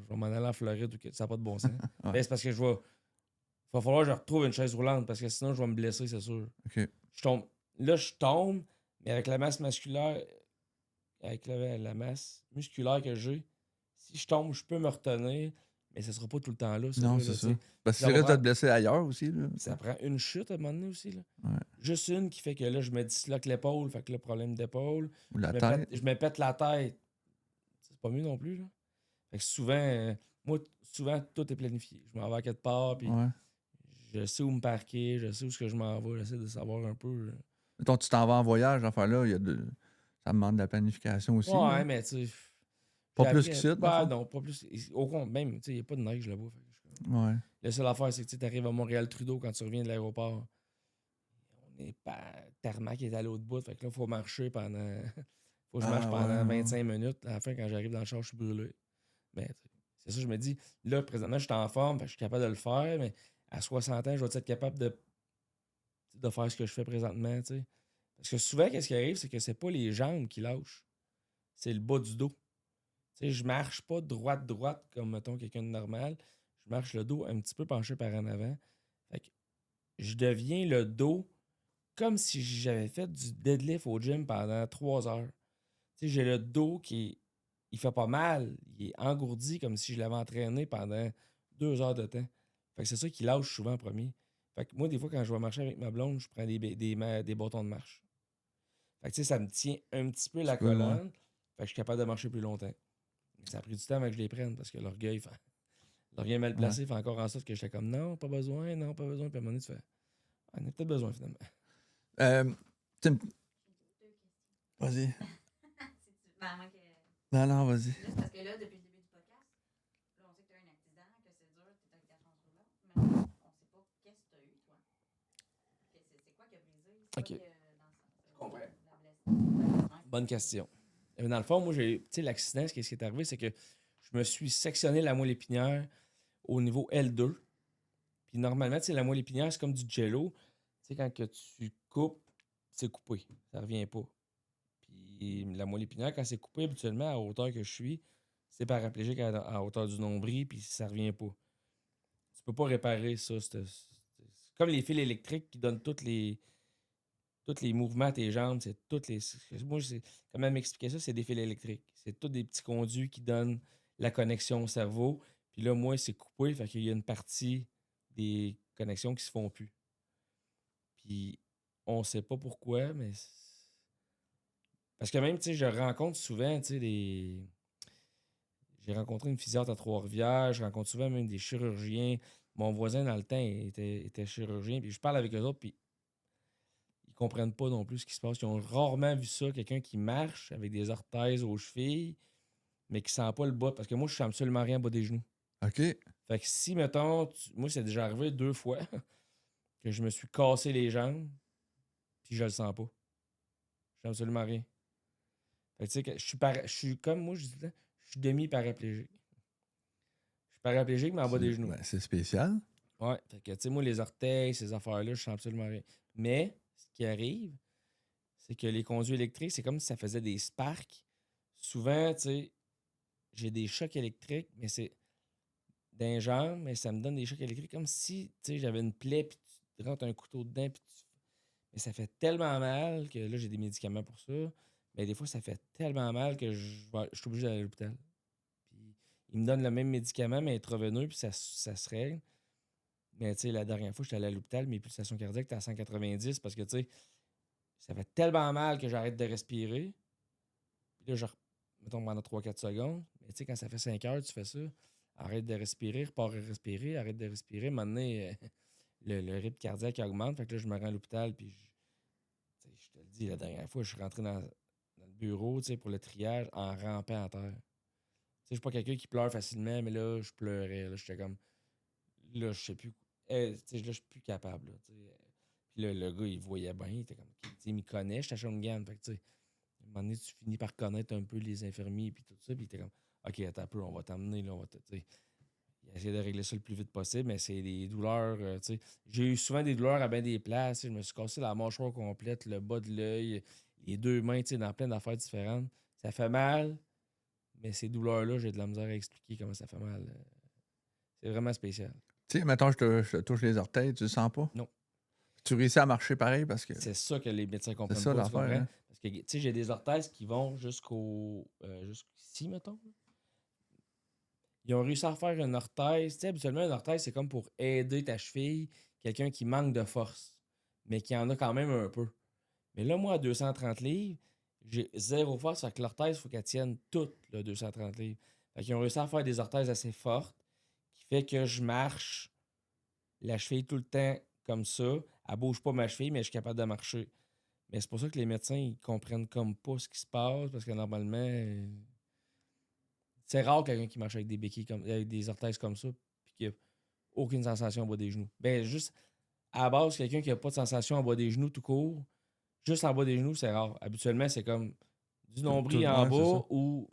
vais m'en aller en Floride, ça n'a pas de bon sens. Ouais. Ben, c'est parce que il va falloir que je retrouve une chaise roulante parce que sinon, je vais me blesser, c'est sûr. OK. Je tombe. Là, je tombe, mais avec la masse musculaire, avec la masse musculaire que j'ai, si je tombe, je peux me retenir, mais ça sera pas tout le temps là, ça. Non, Là, c'est tu ça. sais. Parce que Ça tu va risques de te prendre- blesser ailleurs aussi. Là. ça prend une chute à un moment donné aussi. Là. Ouais. Juste une qui fait que là, je me disloque l'épaule, fait que là, problème d'épaule. Ou la Je me tête. je me pète la tête. C'est pas mieux non plus. Là. Fait que souvent, moi, souvent, tout est planifié. Je m'en vais à quelque part, puis Ouais. je sais où me parquer, je sais où est-ce que je m'en vais, j'essaie de savoir un peu. Mettons, tu t'en vas en voyage, enfin là, ça demande de la planification aussi. Ouais, Là. mais tu sais, Pas j'ai plus appris qu'ici, dans le bah, fond. non, pas plus. Au contraire, même, tu sais, il n'y a pas de neige là-bas. Fait que je suis comme- Ouais. La seule affaire, c'est que tu arrives à Montréal-Trudeau quand tu reviens de l'aéroport. On est pas. Tarmac est à l'autre bout, fait que là, il faut marcher pendant. Faut que je marche Ah, pendant ouais. 25 minutes. À la fin, quand j'arrive dans le char, je suis brûlé. Mais tu sais, c'est ça, je me dis, là, présentement, je suis en forme, fait que je suis capable de le faire, mais à 60 ans, je vais être capable de faire ce que je fais présentement, tu sais. Parce que souvent, qu'est-ce qui arrive, c'est que c'est pas les jambes qui lâchent, c'est le bas du dos. Tu sais, je marche pas droite comme, mettons, quelqu'un de normal. Je marche le dos un petit peu penché par en avant. Fait que je deviens le dos comme si j'avais fait du deadlift au gym pendant 3 heures. Tu sais, j'ai le dos il fait pas mal. Il est engourdi comme si je l'avais entraîné pendant 2 heures de temps. Fait que c'est ça qui lâche souvent en premier. Fait que moi, des fois, quand je vais marcher avec ma blonde, je prends des bâtons de marche. Fait que tu sais, ça me tient un petit peu Tu la peux, ouais. colonne. Fait que je suis capable de marcher plus longtemps. Mais ça a pris du temps avant que je les prenne parce que l'orgueil mal Ouais. placé fait encore en sorte que j'étais comme non, pas besoin, non, pas besoin. Puis à un moment donné, tu fais ah, on a peut-être besoin finalement. Tu me- Vas-y. Non, non, vas-y. Juste parce que là, depuis le début du podcast, là, on sait que tu as eu un accident, que c'est dur, tu es avec ta chance roulante, mais on sait pas qu'est-ce que tu as eu, toi. C'est quoi qui a brisé? C'est Ok. quoi Je comprends. la blessure? Bonne question. Dans le fond, moi, tu sais, l'accident, ce qui est arrivé, c'est que je me suis sectionné la moelle épinière au niveau L2. Puis normalement, tu sais, la moelle épinière, c'est comme du jello. Tu sais, quand que tu coupes, c'est coupé. Ça revient pas. Puis la moelle épinière, quand c'est coupé, habituellement, à hauteur que je suis, c'est paraplégique à hauteur du nombril, puis ça revient pas. Tu peux pas réparer ça. C'est comme les fils électriques qui donnent tous les mouvements à tes jambes. C'est toutes les. Moi, comment m'expliquer ça? C'est des fils électriques. C'est tous des petits conduits qui donnent la connexion au cerveau. Puis là, moi, c'est coupé, fait qu'il y a une partie des connexions qui se font plus. Puis on sait pas pourquoi, mais. Parce que même, tu sais, je rencontre souvent, tu sais, des. J'ai rencontré une physiatre à Trois-Rivières, je rencontre souvent même des chirurgiens. Mon voisin, dans le temps, était chirurgien, puis je parle avec eux autres, puis ils comprennent pas non plus ce qui se passe. Ils ont rarement vu ça, quelqu'un qui marche avec des orthèses aux chevilles, mais qui sent pas le bas. Parce que moi, je sens absolument rien en bas des genoux. OK. Fait que si, mettons, moi, c'est déjà arrivé 2 fois que je me suis cassé les jambes, puis je le sens pas. Je sens absolument rien. Fait que tu sais, je suis comme moi, je dis, là, je suis demi-paraplégique. Je suis paraplégique, mais en bas des genoux. Ben, c'est spécial. Ouais, fait que, tu sais, moi, les orteils, ces affaires-là, je sens absolument rien. Mais, ce qui arrive, c'est que les conduits électriques, c'est comme si ça faisait des sparks. Souvent, tu sais, j'ai des chocs électriques, mais c'est d'un genre, mais ça me donne des chocs électriques comme si, tu sais, j'avais une plaie, puis tu rentres un couteau dedans, puis mais ça fait tellement mal que là, j'ai des médicaments pour ça. Mais des fois, ça fait tellement mal que je suis obligé d'aller à l'hôpital. Puis, ils me donnent le même médicament, mais intraveineux, puis ça se règle. Mais tu sais, la dernière fois, j'étais allé à l'hôpital, mes pulsations cardiaques étaient à 190 parce que tu sais, ça fait tellement mal que j'arrête de respirer. Puis là, mettons pendant 3-4 secondes. Mais tu sais, quand ça fait 5 heures, tu fais ça. Arrête de respirer, repars à respirer, arrête de respirer. Maintenant, le rythme cardiaque augmente. Fait que là, je me rends à l'hôpital, puis tu sais, je te le dis, la dernière fois, je suis rentré dans le bureau, tu sais, pour le triage en rampant à terre. Tu sais, je suis pas quelqu'un qui pleure facilement, mais là, je pleurais. Là, j'étais comme. Là, je sais plus. Tu sais, là, je suis plus capable. Là, tu sais. Puis là, le gars, il voyait bien. Il était comme. Tu sais, il me connaît, j'étais à Shawinigan. Fait que, tu sais, à un moment donné, tu finis par connaître un peu les infirmiers puis tout ça. Puis il était comme, OK, attends un peu, on va t'emmener, là, on va te. Tu sais, il a essayé de régler ça le plus vite possible, mais c'est des douleurs. Tu sais, j'ai eu souvent des douleurs à bien des places. Tu sais, je me suis cassé la mâchoire complète, le bas de l'œil, les 2 mains, tu sais, dans plein d'affaires différentes. Ça fait mal, mais ces douleurs-là, j'ai de la misère à expliquer comment ça fait mal. C'est vraiment spécial. Tu sais, mettons, je te touche les orteils, tu le sens pas? Non. Tu réussis à marcher pareil parce que C'est ça que les médecins c'est comprennent ça pas, tu l'affaire, comprends? hein? Parce que, tu sais, j'ai des orthèses qui vont jusqu'ici, mettons. Ils ont réussi à faire une orthèse. Tu sais, habituellement, une orthèse, c'est comme pour aider ta cheville, quelqu'un qui manque de force, mais qui en a quand même un peu. Mais là, moi, à 230 livres, j'ai zéro force. Fait que l'orthèse, il faut qu'elle tienne toute, le 230 livres. Fait qu'ils ont réussi à faire des orthèses assez fortes, qui fait que je marche la cheville tout le temps comme ça. Elle bouge pas ma cheville, mais je suis capable de marcher. Mais c'est pour ça que les médecins, ils comprennent comme pas ce qui se passe, parce que normalement, c'est rare quelqu'un qui marche avec des béquilles avec des orthèses comme ça, puis qui a aucune sensation en bas des genoux. Ben, juste à la base, quelqu'un qui a pas de sensation en bas des genoux tout court, juste en bas des genoux, c'est rare. Habituellement, c'est comme du nombril en Ouais, c'est ça. bas ou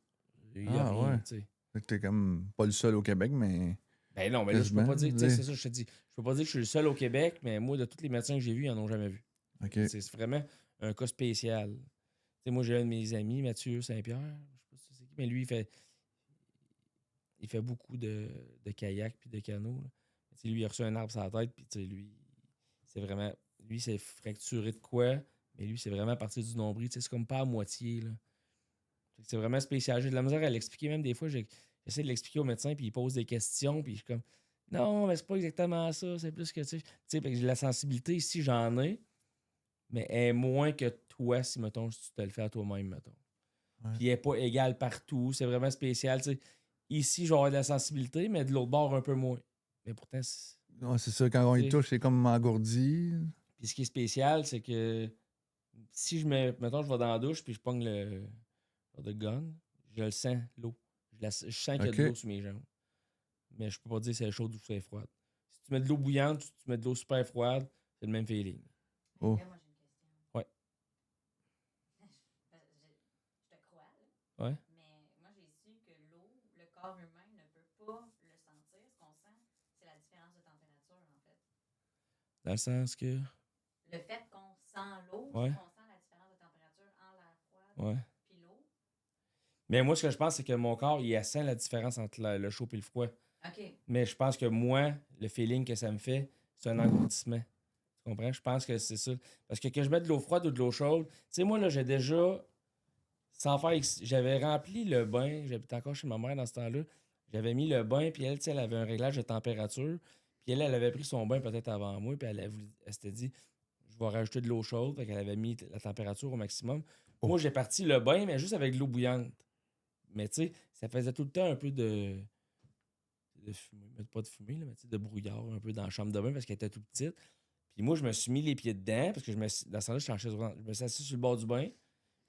il y a Ah rien, ouais. tu sais. Fait que t'es comme pas le seul au Québec, mais Ben non, mais là, je peux quasiment. pas dire, tu sais, Là. c'est ça, je te dis. Je peux pas dire que je suis le seul au Québec, mais moi, de tous les médecins que j'ai vus, ils en ont jamais vu. OK. C'est vraiment un cas spécial. Tu sais, moi, j'ai un de mes amis, Mathieu Saint-Pierre, je sais pas si c'est qui, mais lui, il fait beaucoup de kayak puis de canot. Là. Tu sais, lui, il a reçu un arbre sur la tête, puis tu sais, lui, c'est vraiment. Lui, c'est fracturé de quoi, mais lui, c'est vraiment à partir du nombril. Tu sais, c'est comme pas à moitié. Là. Fait que c'est vraiment spécial. J'ai de la misère à l'expliquer. Même des fois, j'essaie de l'expliquer au médecin, puis il pose des questions, puis je suis comme non, mais c'est pas exactement ça. C'est plus que tu sais, fait que j'ai la sensibilité ici, j'en ai, mais elle est moins que toi si, mettons, si tu te le fais à toi-même, mettons. Ouais. Puis elle n'est pas égale partout. C'est vraiment spécial. Tu sais. Ici, j'aurais de la sensibilité, mais de l'autre bord, un peu moins. Mais pourtant, Ouais, c'est ça, quand on y tu sais. touche, c'est comme engourdi. Puis ce qui est spécial, c'est que si mettons, je vais dans la douche, puis je pogne le gun, je le sens, l'eau. Je sens qu'il y a de l'eau OK. sur mes jambes. Mais je peux pas dire si elle est chaude ou si elle est froide. Si tu mets de l'eau bouillante, tu mets de l'eau super froide, c'est le même feeling. Mais Oh. là, moi, j'ai une question. Ouais. Je te crois, là. Ouais. Mais moi, j'ai su que l'eau, le corps humain ne peut pas le sentir. Ce qu'on sent, c'est la différence de température, en fait. Dans le sens que. le fait qu'on sent l'eau, Ouais. qu'on sent la différence de température entre l'air froid Ouais. puis l'eau. Mais moi, ce que je pense, c'est que mon corps, il sent la différence entre le chaud et le froid. OK. Mais je pense que moi, le feeling que ça me fait, c'est un engourdissement. Tu comprends? Je pense que c'est ça. Parce que je mette de l'eau froide ou de l'eau chaude, tu sais, moi, là, j'ai déjà, sans faire, j'avais rempli le bain, j'habitais encore chez ma mère dans ce temps-là, j'avais mis le bain, puis elle, tu sais, elle avait un réglage de température, puis elle avait pris son bain peut-être avant moi, puis elle s'était dit, je vais rajouter de l'eau chaude, fait qu'elle avait mis la température au maximum. Oh. Moi, j'ai parti le bain, mais juste avec de l'eau bouillante. Mais tu sais, ça faisait tout le temps un peu de fumée, mais pas de fumée, là, mais tu sais, de brouillard un peu dans la chambre de bain parce qu'elle était tout petite. Puis moi, je me suis mis les pieds dedans parce que dans ce temps-là, je me suis assis sur le bord du bain.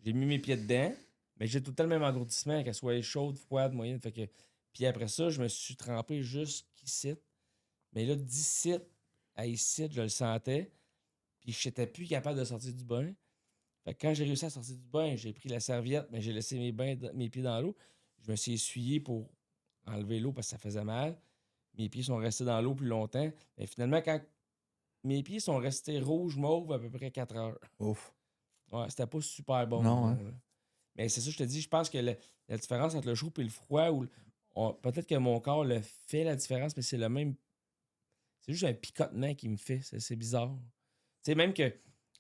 J'ai mis mes pieds dedans, mais j'ai tout le temps le même engourdissement, qu'elle soit chaude, froide, moyenne. Fait que... Puis après ça, je me suis trempé jusqu'ici. Mais là, d'ici à ici, je le sentais. Puis je n'étais plus capable de sortir du bain. Fait que quand j'ai réussi à sortir du bain, j'ai pris la serviette, mais j'ai laissé mes pieds dans l'eau. Je me suis essuyé pour enlever l'eau parce que ça faisait mal. Mes pieds sont restés dans l'eau plus longtemps. Et finalement, quand mes pieds sont restés rouges, mauves à peu près 4 heures. Ouf. Ouais, c'était pas super bon. Non, hein. Là. Mais c'est ça, je te dis, je pense que la différence entre le chaud et le froid, peut-être que mon corps le fait la différence, mais c'est le même. C'est juste un picotement qui me fait. C'est bizarre. Tu sais, même que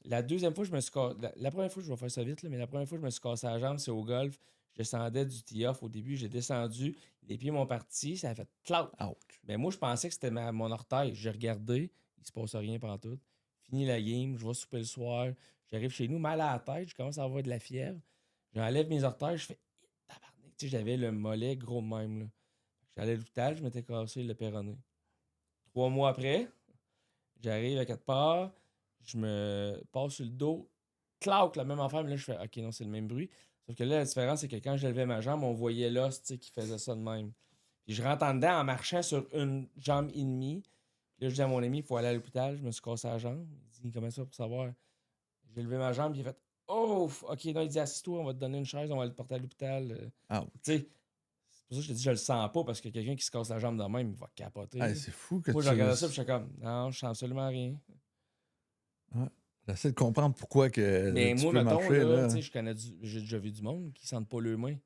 la deuxième fois, je me suis cassé. La première fois, je vais faire ça vite, là, mais la première fois, je me suis cassé la jambe, c'est au golf. Je descendais du tee-off au début, j'ai descendu, les pieds m'ont parti, ça a fait clout. Ouch. Mais moi, je pensais que c'était mon orteil. J'ai regardé, il se passe rien pendant tout. Fini la game, je vais souper le soir, j'arrive chez nous, mal à la tête, je commence à avoir de la fièvre. J'enlève mes orteils, je fais tabarnak. Tu sais, j'avais le mollet gros de même. Là. J'allais à l'hôpital, je m'étais cassé le péroné. 3 mois après, j'arrive à quelque part, je me passe sur le dos, claque la même affaire, mais là, je fais OK, non, c'est le même bruit. Sauf que là, la différence, c'est que quand je levais ma jambe, on voyait l'os qui faisait ça de même. Puis je rentre en dedans en marchant sur une jambe et demie. Puis là, je dis à mon ami, il faut aller à l'hôpital. Je me suis cassé la jambe. Il dit, comment ça pour savoir? J'ai levé ma jambe, puis il a fait, oh, OK, non, il dit, assis-toi, on va te donner une chaise, on va le porter à l'hôpital. Ouch. Tu sais, c'est pour ça que je te dis, je le sens pas, parce que quelqu'un qui se casse la jambe de même, il va capoter. Hey, c'est fou que Moi, je tu. regardais ça, puis j'étais comme, non, je sens absolument rien. Ouais. J'essaie de comprendre pourquoi que Mais tu moi, peux mettons, marcher, là, là. tu sais, j'ai déjà vu du monde qui sentent pas leurs mains.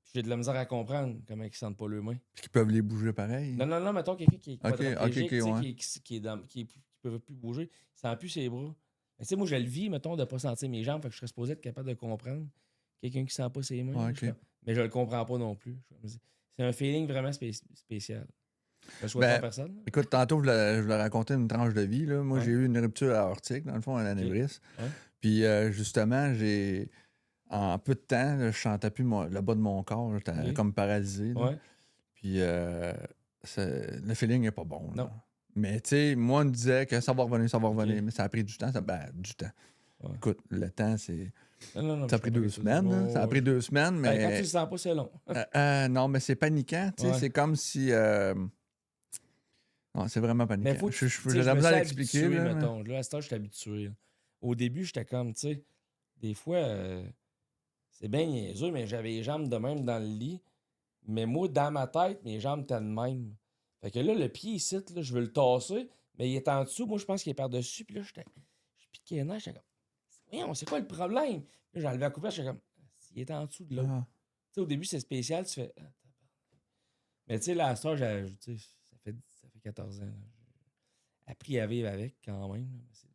Puis j'ai de la misère à comprendre comment ils sentent pas leurs mains. Puis qu'ils peuvent les bouger pareil. Non, mettons quelqu'un qui est Ok, quadriplégique, tu sais, ouais. qui peut plus bouger, il sent plus ses bras. Mais tu sais, moi, je le vis, mettons, de pas sentir mes jambes, fait que je serais supposé être capable de comprendre quelqu'un qui sent pas ses mains. Ouais, là, ok. mais je le comprends pas non plus. C'est un feeling vraiment spécial. Je le souhaite Ben, pas à personne. Là. Écoute, tantôt, je voulais raconter une tranche de vie. Là. Moi, Ouais. j'ai eu une rupture aortique, dans le fond, un anévrisme. Ouais. Puis, justement, en peu de temps, là, je sentais plus le bas de mon corps. J'étais Ok. comme paralysé. Là. Ouais. Puis, le feeling n'est pas bon. Là. Non. Mais, tu sais, moi, on me disait que ça va revenir, ça va revenir. Ok. Mais ça a pris du temps. Du temps. Ouais. Écoute, le temps, c'est. Non, Ça a pris 2 semaines. Là. Ça a pris 2 semaines, Ben, quand tu mais. le sens pas, c'est long. Non, mais c'est paniquant. Tu sais, Ouais. c'est comme si. Non, c'est vraiment paniquant. Mais faut que tu sais, J'ai je la me misère suis à l'expliquer. habitué, Là, mais- mettons. Là, à ce temps, je suis habitué. Là. Au début, j'étais comme, tu sais, des fois, c'est bien niaiseux, mais j'avais les jambes de même dans le lit. Mais moi, dans ma tête, mes jambes étaient de même. Fait que là, le pied ici, là, je veux le tasser, mais il est en dessous. Moi, je pense qu'il est par-dessus. Puis là, je piquais les nerfs. J'étais comme, voyons, c'est quoi le problème? Puis là, j'ai enlevé la couverture. J'étais comme, il est en dessous de l'autre. Ah. Tu sais, au début, c'est spécial. Tu fais, mais tu sais, là, à ce temps, tu sais, ça fait 14 ans. Là. J'ai appris à vivre avec quand même. Là. C'est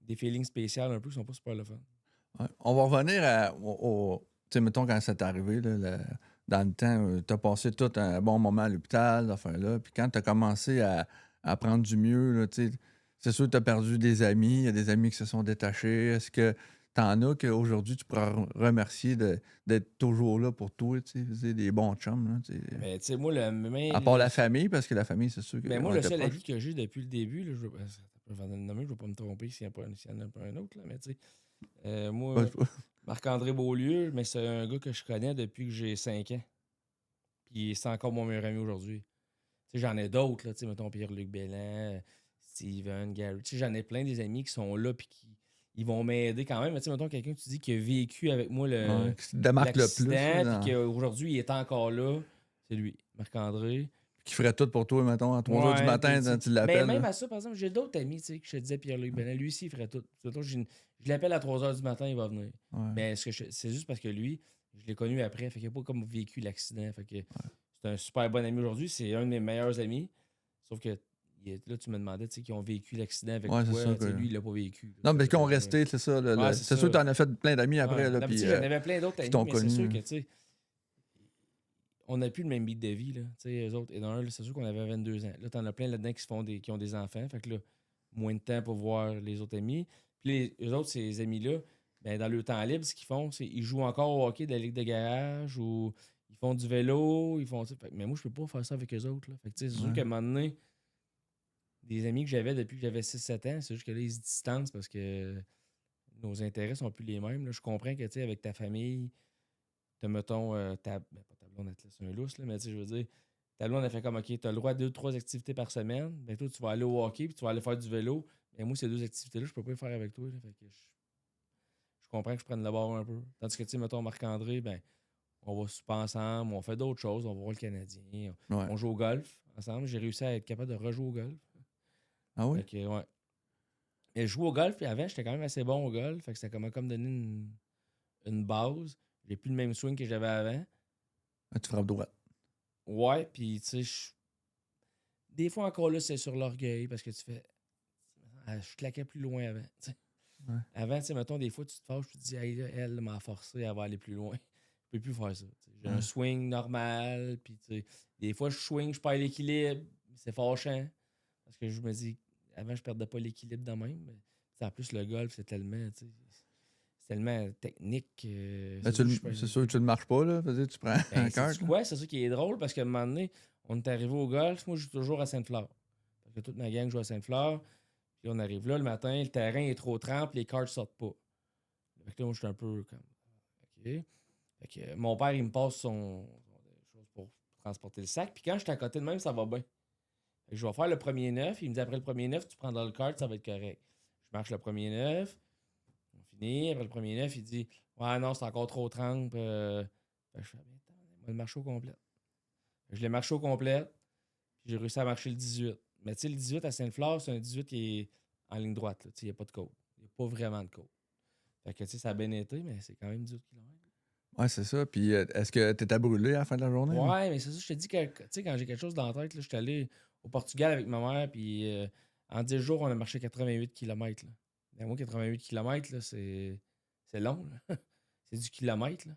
des feelings spéciaux un peu qui sont pas super le fun. Ouais. On va revenir tu sais, mettons, quand c'est arrivé, là, dans le temps, tu as passé tout un bon moment à l'hôpital, enfin là. Puis quand tu as commencé à prendre du mieux, là, tu sais, c'est sûr que tu as perdu des amis. Il y a des amis qui se sont détachés. Est-ce que tu en as qu'aujourd'hui, tu pourras remercier d'être toujours là pour toi, tu sais, des bons chums, là, tu sais. Mais tu sais, moi, À part la famille, parce que la famille, c'est sûr que. Mais moi, on le était seul proches. avis que j'ai depuis le début, là, je vais le nommer, je ne vais pas me tromper s'il y en a pas un autre, là, mais tu sais, moi, Marc-André Beaulieu, mais c'est un gars que je connais depuis que j'ai 5 ans. Puis c'est encore mon meilleur ami aujourd'hui. Tu sais, j'en ai d'autres, là, tu sais, mettons Pierre-Luc Belland, Steven, Gary. Tu sais, j'en ai plein des amis qui sont là puis qui ils vont m'aider quand même. Mais tu sais, mettons quelqu'un que tu dis qui a vécu avec moi Ouais, qui te démarque le plus. l'accident, là, puis qu'aujourd'hui, il est encore là. C'est lui, Marc-André. Qui ferait tout pour toi, mettons, à 3 heures du Ouais, matin, puis, quand tu tu sais, mais l'appelles. même là. à ça, par exemple, j'ai d'autres amis, tu sais, que je te disais, Pierre-Luc Benet, lui aussi, il ferait tout. Mettons, je l'appelle à 3 heures du matin, il va venir. Ouais. Mais c'est juste parce que lui, je l'ai connu après, fait qu'il n'a pas comme vécu l'accident. Fait que c'est un super bon ami aujourd'hui, c'est un de mes meilleurs amis. Sauf que là, tu me demandais, tu sais, qui ont vécu l'accident avec Ouais, c'est toi. ça. Tu sais, lui, il l'a pas vécu. Là. Non, mais Fait qui ont que, resté, c'est ça. ouais, c'est C'est sûr que tu ça. en as fait plein d'amis après, Ouais. là, Non, mais tu puis sais, j'en avais plein d'autres qui amis, t'ont mais c'est sûr connu. que, tu sais, on n'a plus le même beat de vie, là. Tu sais, eux autres, et dans un, c'est sûr qu'on avait 22 ans. Là, t'en as plein là-dedans qui ont des enfants. Fait que là, moins de temps pour voir les autres amis. Puis eux autres, ces amis-là, ben, dans le temps libre, ce qu'ils font, c'est ils jouent encore au hockey de la ligue de garage ou ils font du vélo, ils font. Mais moi, je peux pas faire ça avec eux autres. Là. Fait que, tu sais, c'est sûr Ouais. qu'à un moment donné, des amis que j'avais depuis que j'avais 6-7 ans, c'est juste que là, ils se distancent parce que nos intérêts sont plus les mêmes. Là. Je comprends que, tu sais, avec ta famille, mettons, pas ta blonde, elle te laisse un lousse, là, mais tu sais, je veux dire, ta blonde, elle fait comme, OK, tu as le droit à 2-3 activités par semaine. Ben, toi, tu vas aller au hockey puis tu vas aller faire du vélo. Mais moi, ces 2 activités-là, je peux pas les faire avec toi. Là. Fait que je comprends que je prenne le bord un peu. Tandis que, tu sais, mettons, Marc-André, ben, on va souper ensemble, on fait d'autres choses, on va voir le Canadien, Ouais. on joue au golf ensemble. J'ai réussi à être capable de rejouer au golf. Ah oui? Fait que, ouais. Et je joue au golf, puis avant, j'étais quand même assez bon au golf. Fait que ça m'a comme donné une base. J'ai plus le même swing que j'avais avant. Ah, tu frappes droite. Ouais, puis tu sais, des fois encore là, c'est sur l'orgueil parce que tu fais. Ah, je claquais plus loin avant. T'sais. Ouais. Avant, tu sais, mettons, des fois, tu te fâches, tu te dis, hey, là, elle m'a forcé, elle va aller plus loin. Je peux plus faire ça. T'sais. J'ai un Ouais. swing normal, puis tu sais, des fois, je swing, je perds l'équilibre. C'est fâchant. Parce que je me dis, avant, je perdais pas l'équilibre de même. Mais, t'sais, en plus, le golf, c'est tellement technique. Ben, c'est sûr que tu ne marches pas, là. Vas-y, tu prends Ben, un carte. c'est quoi? C'est ça qui est drôle parce qu'à un moment donné, on est arrivé au golf. Moi, je joue toujours à Sainte-Fleur. Parce que toute ma gang joue à Sainte-Fleur. Puis on arrive là le matin, le terrain est trop trempe, les cartes sortent pas. Fait que là, moi, je suis un peu comme. OK. Fait que mon père, il me passe son chose pour transporter le sac. Puis quand je suis à côté de même, ça va bien. Fait que je vais faire le premier 9. Il me dit après le premier 9, tu prends dans le cart, ça va être correct. Je marche le premier 9. On finit. Après le premier 9, il dit ouais, non, c'est encore trop trempe. Fait que je fais bien, attends, on va le marcher au complet. Fait que je l'ai marché au complet. Puis j'ai réussi à marcher le 18. Mais tu sais, le 18 à Sainte-Fleur, c'est un 18 qui est en ligne droite. Il n'y a pas de côte. Il n'y a pas vraiment de côte. Fait que tu sais, ça a bien été, mais c'est quand même 18 km. Ouais, c'est ça. Puis est-ce que tu étais brûlé à la fin de la journée? Là? Ouais, mais c'est ça, je te dis que tu sais, quand j'ai quelque chose dans la tête, là, je suis allé au Portugal avec ma mère, puis en 10 jours, on a marché 88 km. Là. Mais moi, 88 km, là, c'est long. Là. C'est du kilomètre. Là.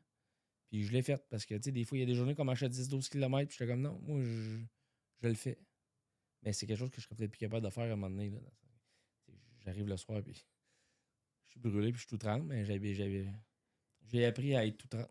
Puis je l'ai fait parce que tu sais, des fois, il y a des journées qu'on marche à 10-12 km, puis j'étais comme non, moi, je le fais. Mais c'est quelque chose que je serais peut-être plus capable de faire à un moment donné. Là. J'arrive le soir, puis je suis brûlé, puis je suis tout trempe, mais j'ai appris à être tout trempe.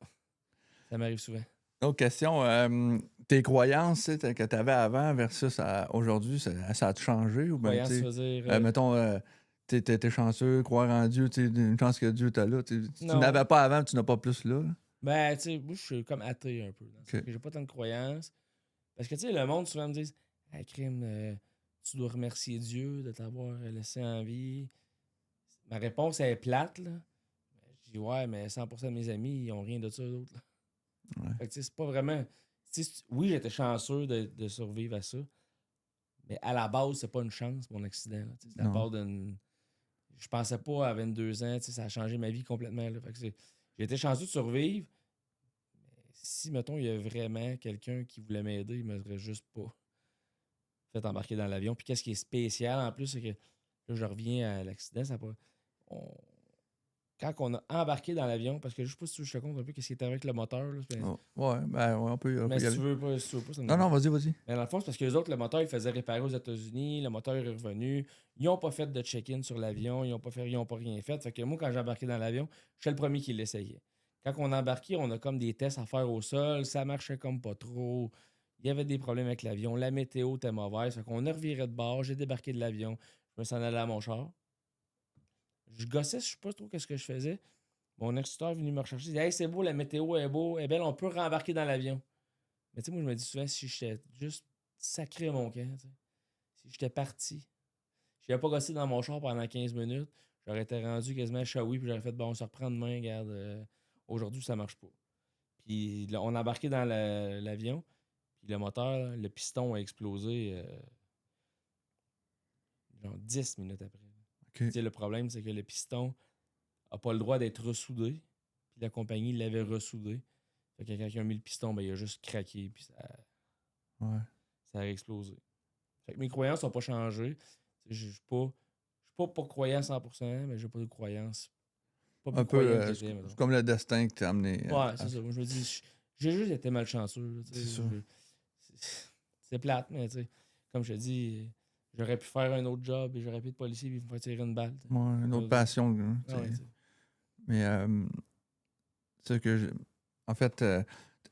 Ça m'arrive souvent. Autre question. Tes croyances que tu avais avant versus aujourd'hui, ça a changé? Ou bien, Croyance, tu ça veut dire. mettons, t'es chanceux, croire en Dieu, une chance que Dieu t'a là. Tu Non. n'avais pas avant, tu n'as pas plus là. Ben, tu sais, moi, je suis comme athée un peu. Ok. J'ai pas tant de croyances. Parce que, tu sais, le monde souvent me dit hey, crime, tu dois remercier Dieu de t'avoir laissé en vie. Ma réponse elle est plate, là. Je dis ouais, mais 100% de mes amis, ils ont rien de ça d'autre. Ouais. Fait que, tu sais, c'est pas vraiment. Oui, j'étais chanceux de survivre à ça. Mais à la base, c'est pas une chance, mon accident. Là, c'est à Non. part d'une. Je pensais pas à 22 ans, ça a changé ma vie complètement. Là. Fait que j'ai été chanceux de survivre. Mais si, mettons, il y a vraiment quelqu'un qui voulait m'aider, il m'aurait juste pas fait embarquer dans l'avion. Puis qu'est-ce qui est spécial en plus, c'est que là, je reviens à l'accident. Quand on a embarqué dans l'avion, parce que je sais pas si je te compte un peu qu'est-ce qui était avec le moteur. Là, Oh, ouais, ben, ouais, on peut mais y si aller. tu veux pas, ça Non, non, vas-y. Mais dans le fond, c'est parce que les autres, le moteur, ils faisaient réparer aux États-Unis, le moteur est revenu. Ils n'ont pas fait de check-in sur l'avion, ils n'ont pas rien fait. Fait que moi, quand j'ai embarqué dans l'avion, j'étais le premier qui l'essayait. Quand on a embarqué, on a comme des tests à faire au sol, ça marchait comme pas trop. Il y avait des problèmes avec l'avion, la météo était mauvaise. Fait qu'on a reviré de bord, j'ai débarqué de l'avion, je me suis en allé à mon char. Je gossais, je sais pas trop qu'est-ce que je faisais. Mon instituteur est venu me rechercher, il dit hey, c'est beau, la météo est beau, est belle, on peut rembarquer dans l'avion. Mais tu sais, moi, je me dis souvent, si j'étais juste sacré mon camp, si j'étais parti, je n'avais pas gossé dans mon char pendant 15 minutes, j'aurais été rendu quasiment à Shawi, puis j'aurais fait, bon, on se reprend demain, regarde, aujourd'hui, ça marche pas. Puis là, on a embarqué dans l'avion, Puis le moteur, là, le piston a explosé genre 10 minutes après. OK. Tu sais, le problème, c'est que le piston n'a pas le droit d'être ressoudé. Puis la compagnie l'avait ressoudé. Fait que quand ils ont mis le piston, ben, il a juste craqué. Puis Ouais. ça a explosé. Fait que mes croyances n'ont pas changé. Je suis pas croyant à 100%, mais j'ai pas de croyances. Pas plus Un peu, croyant que c'est j'étais, mettons. c'est comme le destin qui t'a amené. Ouais, c'est ça. Moi, je me dis, j'ai juste été malchanceux. Là, tu sais. C'est ça. C'est plate, mais tu sais, comme je te dis, j'aurais pu faire un autre job et j'aurais pu être policier et me faire tirer une balle. Tu sais. Ouais, une autre Ouais, passion. Hein, Ah ouais, tu sais. tu sais. Mais c'est que en fait,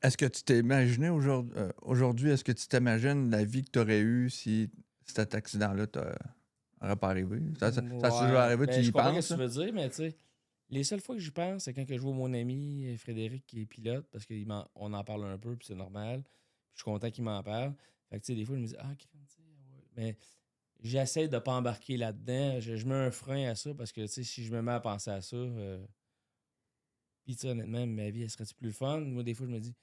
est-ce que tu t'es imaginé aujourd'hui, est-ce que tu t'imagines la vie que tu aurais eue si cet accident-là n'aurait pas arrivé? Ça a toujours Ouais, arrivé, tu ben, je y comprends penses? ce que tu veux dire, mais tu sais, les seules fois que j'y pense, c'est quand que je vois mon ami Frédéric qui est pilote, parce qu'on en parle un peu, puis c'est normal. Puis je suis content qu'il m'en parle. Fait que tu sais, des fois, je me dis, ah, crème, tu sais, ouais. Mais j'essaie de pas embarquer là-dedans. Je mets un frein à ça, parce que tu sais, si je me mets à penser à ça, puis tu sais, honnêtement, ma vie, elle serait plus le fun? Moi, des fois, je me dis,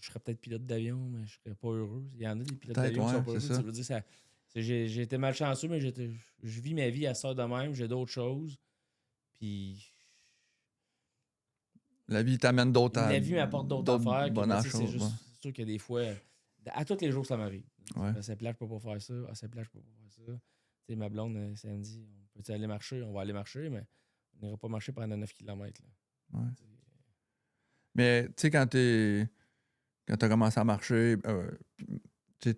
je serais peut-être pilote d'avion, mais je serais pas heureux. Il y en a des pilotes Peut-être, d'avion qui ouais, sont pas c'est heureux. ça. Tu veux dire, j'ai été malchanceux, mais je vis ma vie à ça de même. J'ai d'autres choses. Puis La vie t'amène d'autres la vie m'apporte d'autres affaires. Que, mais bonnes tu sais, c'est choses. juste c'est sûr que des fois, à tous les jours, ça m'arrive. Ouais. À cette plage, je peux pas faire ça. À cette plage, je peux pas faire ça. Tu sais, ma blonde, samedi, on peut aller marcher? On va aller marcher, mais on n'ira pas marcher pendant 9 km. Là. Ouais. Mais tu sais, quand t'as commencé à marcher, tu sais,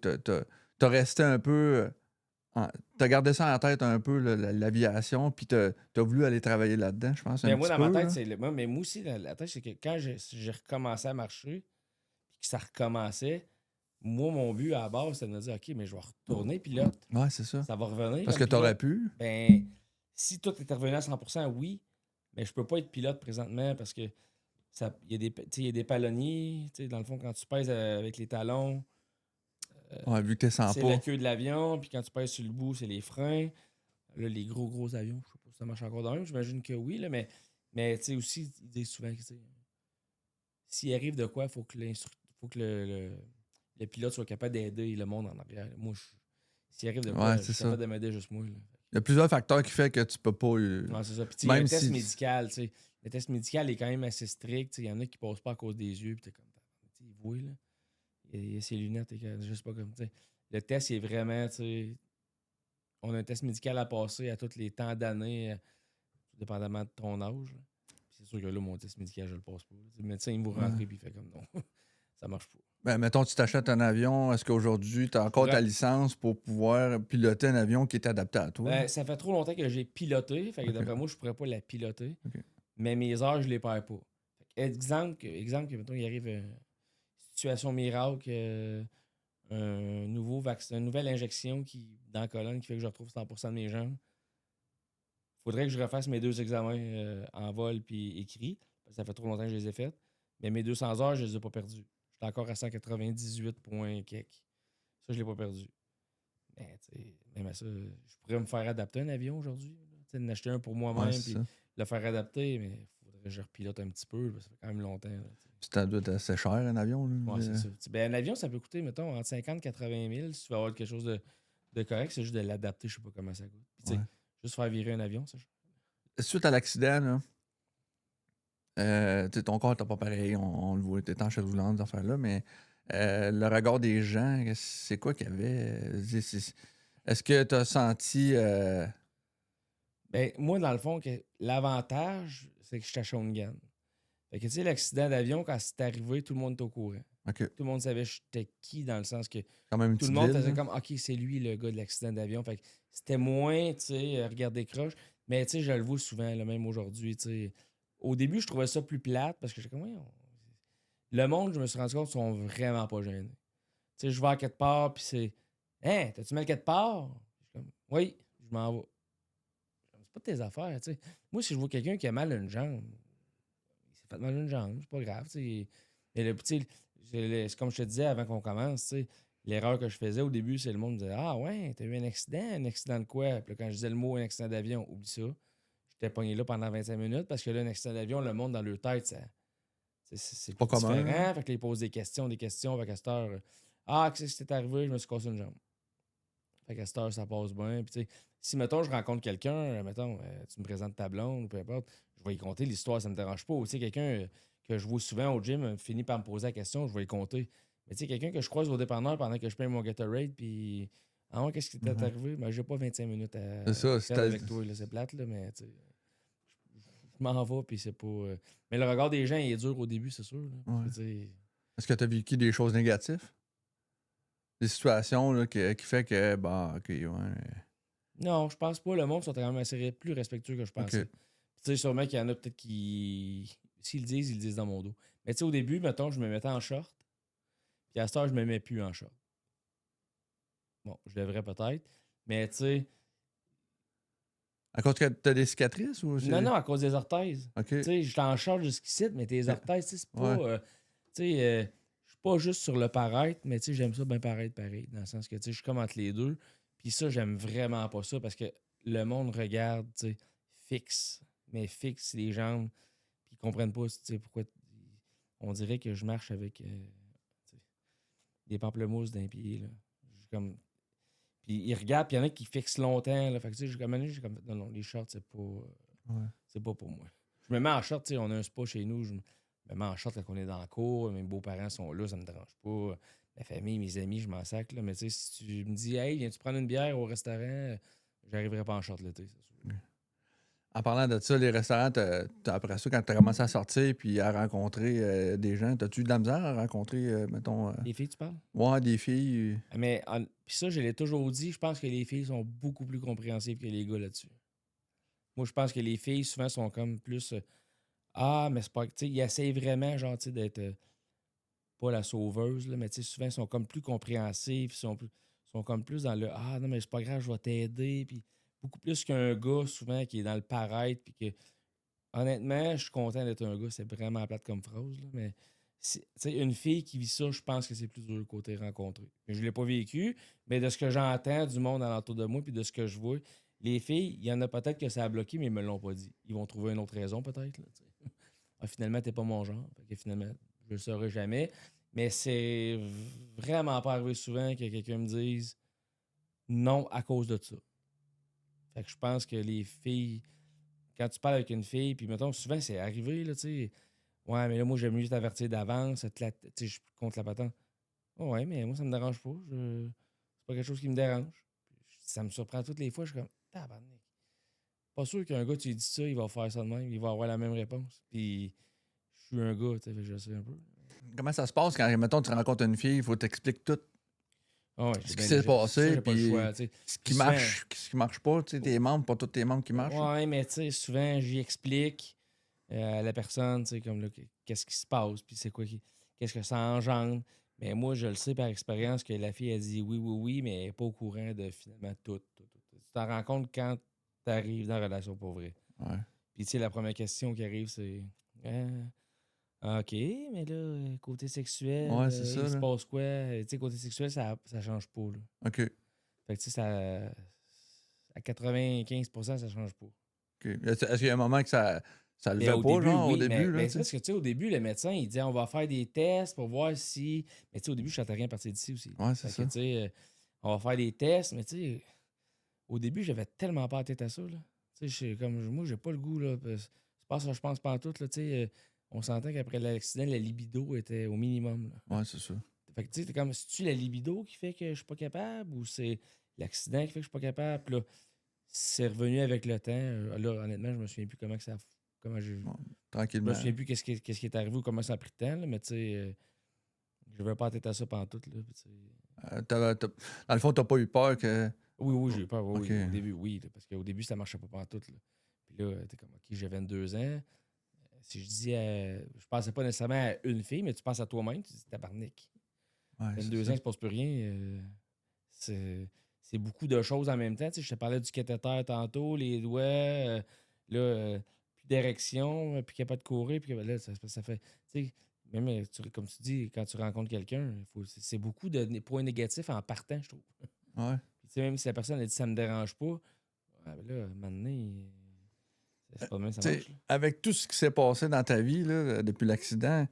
t'as resté un peu. T'as gardé ça en tête un peu, l'aviation, puis t'as voulu aller travailler là-dedans, je pense, Mais un moi, petit dans ma peu. tête, Là. c'est mais moi aussi, dans la tête, c'est que quand j'ai recommencé à marcher, puis que ça recommençait, moi, mon but à la base, c'était de me dire, OK, mais je vais retourner pilote. Ouais, c'est ça. Ça va revenir Parce comme que t'aurais pilote. pu. Ben, si tout était revenu à 100%, oui, mais je peux pas être pilote présentement parce que il y a il y a des palonniers. Dans le fond, quand tu pèses avec les talons, Ouais, vu que t'es sans c'est pas. la queue de l'avion, puis quand tu pèses sur le bout, c'est les freins. Là, les gros avions, je sais pas si ça marche encore dans le même, j'imagine que oui, là, mais tu sais aussi, ils disent souvent que s'il arrive de quoi, il faut que le pilote soit capable d'aider le monde en arrière. Moi, s'il arrive de quoi, Ouais, je c'est suis ça. capable de m'aider juste moi. Là. Il y a plusieurs facteurs qui font que tu peux pas. Ouais, c'est ça. Puis, il y a un Même test si. médical, tu sais. Le test médical est quand même assez strict. Il y en a qui passent pas à cause des yeux. Puis, t'es comme, tu sais, il voit, là. Il y a ses lunettes, je sais pas comme, tu sais. Le test, il est vraiment, tu sais. On a un test médical à passer à tous les temps d'années, dépendamment de ton âge. Là. Puis c'est sûr que là, mon test médical, je le passe pas. Là. Le médecin, il me voit rentrer, puis il fait comme non. Ça marche pas. Ben, mettons, tu t'achètes un avion, est-ce qu'aujourd'hui, tu as encore ta licence pour pouvoir piloter un avion qui est adapté à toi? Ben, ça fait trop longtemps que j'ai piloté. Fait que Ok. d'après moi, je pourrais pas la piloter. Ok. Mais mes heures, je les perds pas. Fait que exemple que mettons, il arrive une situation miracle, un nouveau vaccin, une nouvelle injection dans la colonne qui fait que je retrouve 100% de mes jambes. Faudrait que je refasse mes 2 examens en vol puis écrit. Parce que ça fait trop longtemps que je les ai faits. Mais mes 200 heures, je les ai pas perdues. J'étais encore à 198 points quelques. Ça, je l'ai pas perdu. Mais, tu sais, même à ça, je pourrais me faire adapter un avion aujourd'hui. Tu sais, en acheter un pour Ouais, moi-même c'est puis ça. le faire adapter, mais il faudrait que je repilote un petit peu. Ça fait quand même longtemps. Là, Puis ça doit être assez cher, un avion. Là. ouais, c'est ça. Ben, un avion, ça peut coûter, mettons, entre 50 et 80 000. Si tu veux avoir quelque chose de correct, c'est juste de l'adapter. Je sais pas comment ça coûte. Puis, tu sais, Ouais. juste faire virer un avion, ça. Suite à l'accident, là, ton corps n'était pas pareil, on le voit, t'étais en chaise roulante, ces affaires-là, mais le regard des gens, c'est quoi qu'il y avait? Est-ce que tu as senti. Ben, moi, dans le fond, l'avantage, c'est que je suis à Shawinigan. Fait que, tu sais, l'accident d'avion, quand c'est arrivé, tout le monde était au courant. OK, Tout le monde savait j'étais qui, dans le sens que quand même une tout le petite monde ville. faisait là. comme, OK, c'est lui le gars de l'accident d'avion. Fait que c'était moins, tu sais, regarder croche. Mais, tu sais, je le vois souvent, là, même aujourd'hui, tu sais. Au début, je trouvais ça plus plate parce que j'étais comme, ouais, le monde, je me suis rendu compte, sont vraiment pas gênés. Tu sais, je vais à quelque part, puis c'est, hein, t'as-tu mal quelque part? Je suis comme, oui, je m'en vais. C'est pas de tes affaires, tu sais. Moi, si je vois quelqu'un qui a mal à une jambe, il s'est fait mal à une jambe, c'est pas grave, tu sais. Mais le petit, c'est comme je te disais avant qu'on commence, tu sais, l'erreur que je faisais au début, c'est le monde me disait, ah ouais, t'as eu un accident de quoi? Puis là, quand je disais le mot un accident d'avion, oublie ça. J'étais pogné là pendant 25 minutes parce que là, un accident d'avion, le monde dans leur tête, C'est pas plus commun, différent. Fait que là, ils posent des questions. Fait qu'à cette heure, qu'est-ce qui t'est arrivé? Je me suis cassé une jambe. Fait qu'à cette heure, ça passe bien. Puis, tu sais, si, mettons, je rencontre quelqu'un, mettons, tu me présentes ta blonde ou peu importe, je vais y conter l'histoire, ça me dérange pas. Ou, tu sais, quelqu'un que je vois souvent au gym finit par me poser la question, je vais y compter. Mais, tu sais, quelqu'un que je croise au dépanneur pendant que je paye mon Gatorade, puis, qu'est-ce qui t'est Ouais. arrivé? Ben, j'ai pas 25 minutes C'est ça, à perdre avec toi, là, c'est plate, là, mais, tu sais, je m'en vais, puis c'est pas. Mais le regard des gens, il est dur au début, c'est sûr. Là, parce que, Ouais. tu sais, Est-ce que tu as vécu des choses négatives? Des situations là, qui fait que, bon, OK, ouais. non, je pense pas. Le monde sont quand même assez plus respectueux que je OK. pensais. Tu sais, sûrement qu'il y en a peut-être qui. S'ils le disent, ils le disent dans mon dos. Mais tu sais, au début, mettons, je me mettais en short. Puis à cette heure, je me mets plus en short. Bon, je devrais peut-être. Mais tu sais. À cause que tu as des cicatrices ou c'est. Non, à cause des orthèses. OK. Tu sais, j'étais en short jusqu'ici, mais tes orthèses, tu sais, c'est pas. Ouais. Tu sais, je suis pas juste sur le paraître, mais tu sais, j'aime ça bien paraître pareil. Dans le sens que, tu sais, je suis comme entre les deux. Puis ça, j'aime vraiment pas ça parce que le monde regarde, tu sais, fixe. Mais fixe les jambes. Puis ils comprennent pas, tu sais, pourquoi. On dirait que je marche avec tu sais, des pamplemousses d'un pied, là. Je comme. Puis ils regardent, puis il y en a qui fixent longtemps, là. Fait que, tu sais, j'ai comme. Non, les shorts, Ouais. c'est pas pour moi. Je me mets en short, tu sais, on a un spa chez nous, je me mets en short quand on est dans la cour, mes beaux-parents sont là, ça me dérange pas. Ma famille, mes amis, je m'en sac, là. Mais tu sais, si tu me dis, hey, viens-tu prendre une bière au restaurant, j'arriverai pas en short l'été, c'est sûr. En parlant de ça, les restaurants, après ça, quand tu as commencé à sortir puis à rencontrer des gens, as-tu eu de la misère à rencontrer, mettons, Les filles, tu parles? ouais, des filles? Mais puis ça, je l'ai toujours dit, je pense que les filles sont beaucoup plus compréhensives que les gars là-dessus. Moi, je pense que les filles, souvent, sont comme plus. Mais c'est pas. Tu sais, ils essayent vraiment, genre, tu sais, d'être pas la sauveuse, là, mais tu sais, souvent, ils sont comme plus compréhensifs, sont comme plus dans le non, mais c'est pas grave, je vais t'aider. Puis beaucoup plus qu'un gars, souvent, qui est dans le paraître. Puis que, honnêtement, je suis content d'être un gars, c'est vraiment plate comme phrase, là, mais. Tu sais, une fille qui vit ça, je pense que c'est plus dur côté rencontré. Je ne l'ai pas vécu, mais de ce que j'entends du monde alentour de moi, puis de ce que je vois, les filles, il y en a peut-être que ça a bloqué, mais ils me l'ont pas dit. Ils vont trouver une autre raison, peut-être. Là, tu sais. Finalement, t'es pas mon genre. Fait que finalement, je le saurai jamais. Mais c'est vraiment pas arrivé souvent que quelqu'un me dise non à cause de ça. Fait que je pense que les filles, quand tu parles avec une fille, puis mettons, souvent c'est arrivé, là, tu sais. Ouais, mais là, moi, j'aime mieux t'avertir d'avance. Tu sais, je compte la patente. Oh, ouais, mais moi, ça me dérange pas. C'est pas quelque chose qui me dérange. Ça me surprend toutes les fois. Je suis comme, tabarnak. Pas sûr qu'un gars, tu lui dis ça, il va faire ça de même. Il va avoir la même réponse. Puis, je suis un gars, tu sais, fait que je sais un peu. Comment ça se passe quand, mettons, tu rencontres une fille, il faut t'expliquer tout Ah ouais, ce qui s'est passé, j'ai pas le puis choix, tu sais. ce Puis qui marche, ce qui marche pas, tu sais, tes membres, pas tous tes membres qui marchent. Ouais, mais tu sais, souvent, j'y explique à la personne, tu sais, comme là, qu'est-ce qui se passe, puis c'est quoi, qu'est-ce que ça engendre. Mais moi, je le sais par expérience que la fille a dit oui, oui, oui, mais elle n'est pas au courant de finalement tout. Tu t'en rends compte quand tu arrives dans la relation pour vrai. Ouais. Puis, tu sais, la première question qui arrive, c'est OK, mais là, côté sexuel, Ouais, c'est ça, il se là. passe quoi? Tu sais, côté sexuel, ça change pas, là. OK. Fait que, tu sais, à 95%, ça change pas. OK. Est-ce qu'il y a un moment que ça Mais levait au pas, début, genre, au oui. début, là, Mais tu c'est sais? parce que, tu sais, au début, le médecin, il dit, on va faire des tests pour voir si. Mais, tu sais, au début, je sentais rien partir d'ici aussi. Ouais, c'est Fait que, ça. tu sais, on va faire des tests, mais, tu sais, au début, j'avais tellement pas la tête à ça, là. Tu sais, comme, moi, j'ai pas le goût, là. C'est pas ça, je pense pas en tout, là. Tu sais, on sentait qu'après l'accident, la libido était au minimum, là. Ouais, c'est ça. Fait que, tu sais, t'es comme, c'est-tu la libido qui fait que je suis pas capable ou c'est l'accident qui fait que je suis pas capable? Puis là, c'est revenu avec le temps. Là, honnêtement, je me souviens plus comment j'ai. Bon, Je me tranquillement. souviens plus qu'est-ce qui est arrivé ou comment ça a pris de temps, là, mais tu sais, je vais pas tête à ça pendant tout. Là, puis tu sais. Dans le fond, t'as pas eu peur que. Oui, j'ai eu peur. OK. Oui, au début, oui. Là, parce qu'au début, ça marchait pas pendant tout. Là. Puis là, t'es comme, OK, j'ai 22 ans. Si je dis, je pensais pas nécessairement à une fille, mais tu penses à toi-même, tu dis, tabarnak. Ouais, c'est 22 ans, ça. il se passe plus rien. C'est beaucoup de choses en même temps. Tu sais, je te parlais du cathéter tantôt, les doigts, là, plus d'érection, plus capable de courir, puis là, ça fait. Tu sais, même, comme tu dis, quand tu rencontres quelqu'un, c'est beaucoup de points négatifs en partant, je trouve. Ouais. Puis, tu sais, même si la personne a dit ça me dérange pas, ben là, maintenant, C'est pas de même, ça T'sais, marche. Là. avec tout ce qui s'est passé dans ta vie là, depuis l'accident,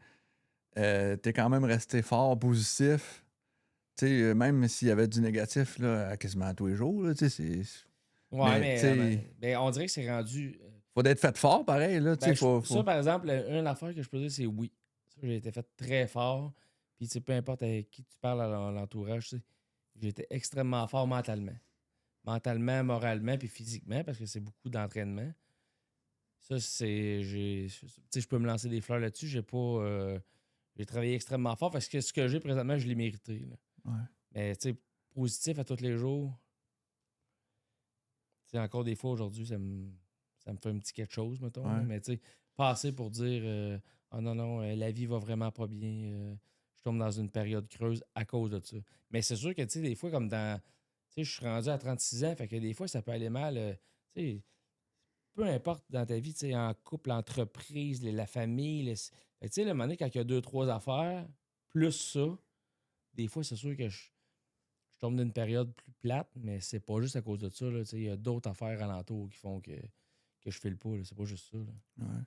t'es quand même resté fort, positif. Même s'il y avait du négatif là, à quasiment tous les jours, là, Ouais, mais mais on dirait que c'est rendu. faut être fait fort pareil. Là, Ben, faut, ça, par exemple, une affaire que je peux dire, c'est oui. Ça, j'ai été fait très fort. Puis, peu importe avec qui tu parles à l'entourage, j'ai été extrêmement fort mentalement. Mentalement, moralement, puis physiquement, parce que c'est beaucoup d'entraînement. Ça, c'est. Je peux me lancer des fleurs là-dessus. J'ai pas. J'ai travaillé extrêmement fort parce que ce que j'ai présentement, je l'ai mérité. Là. Ouais. Mais, positif à tous les jours. Encore des fois, aujourd'hui, ça me fait un petit quelque chose, mettons. Ouais. Là. Mais, pas assez pour dire oh non, non, la vie va vraiment pas bien. Je tombe dans une période creuse à cause de ça. Mais c'est sûr que, des fois, comme dans. Je suis rendu à 36 ans, fait que des fois, ça peut aller mal. Peu importe dans ta vie, en couple, l'entreprise, la famille. Fait que, le moment donné, quand il y a 2, 3 affaires, plus ça, des fois, c'est sûr que je tombe d'une période plus plate, mais c'est pas juste à cause de ça. Il y a d'autres affaires alentour qui font que je file pas. C'est pas juste ça. Là. Ouais.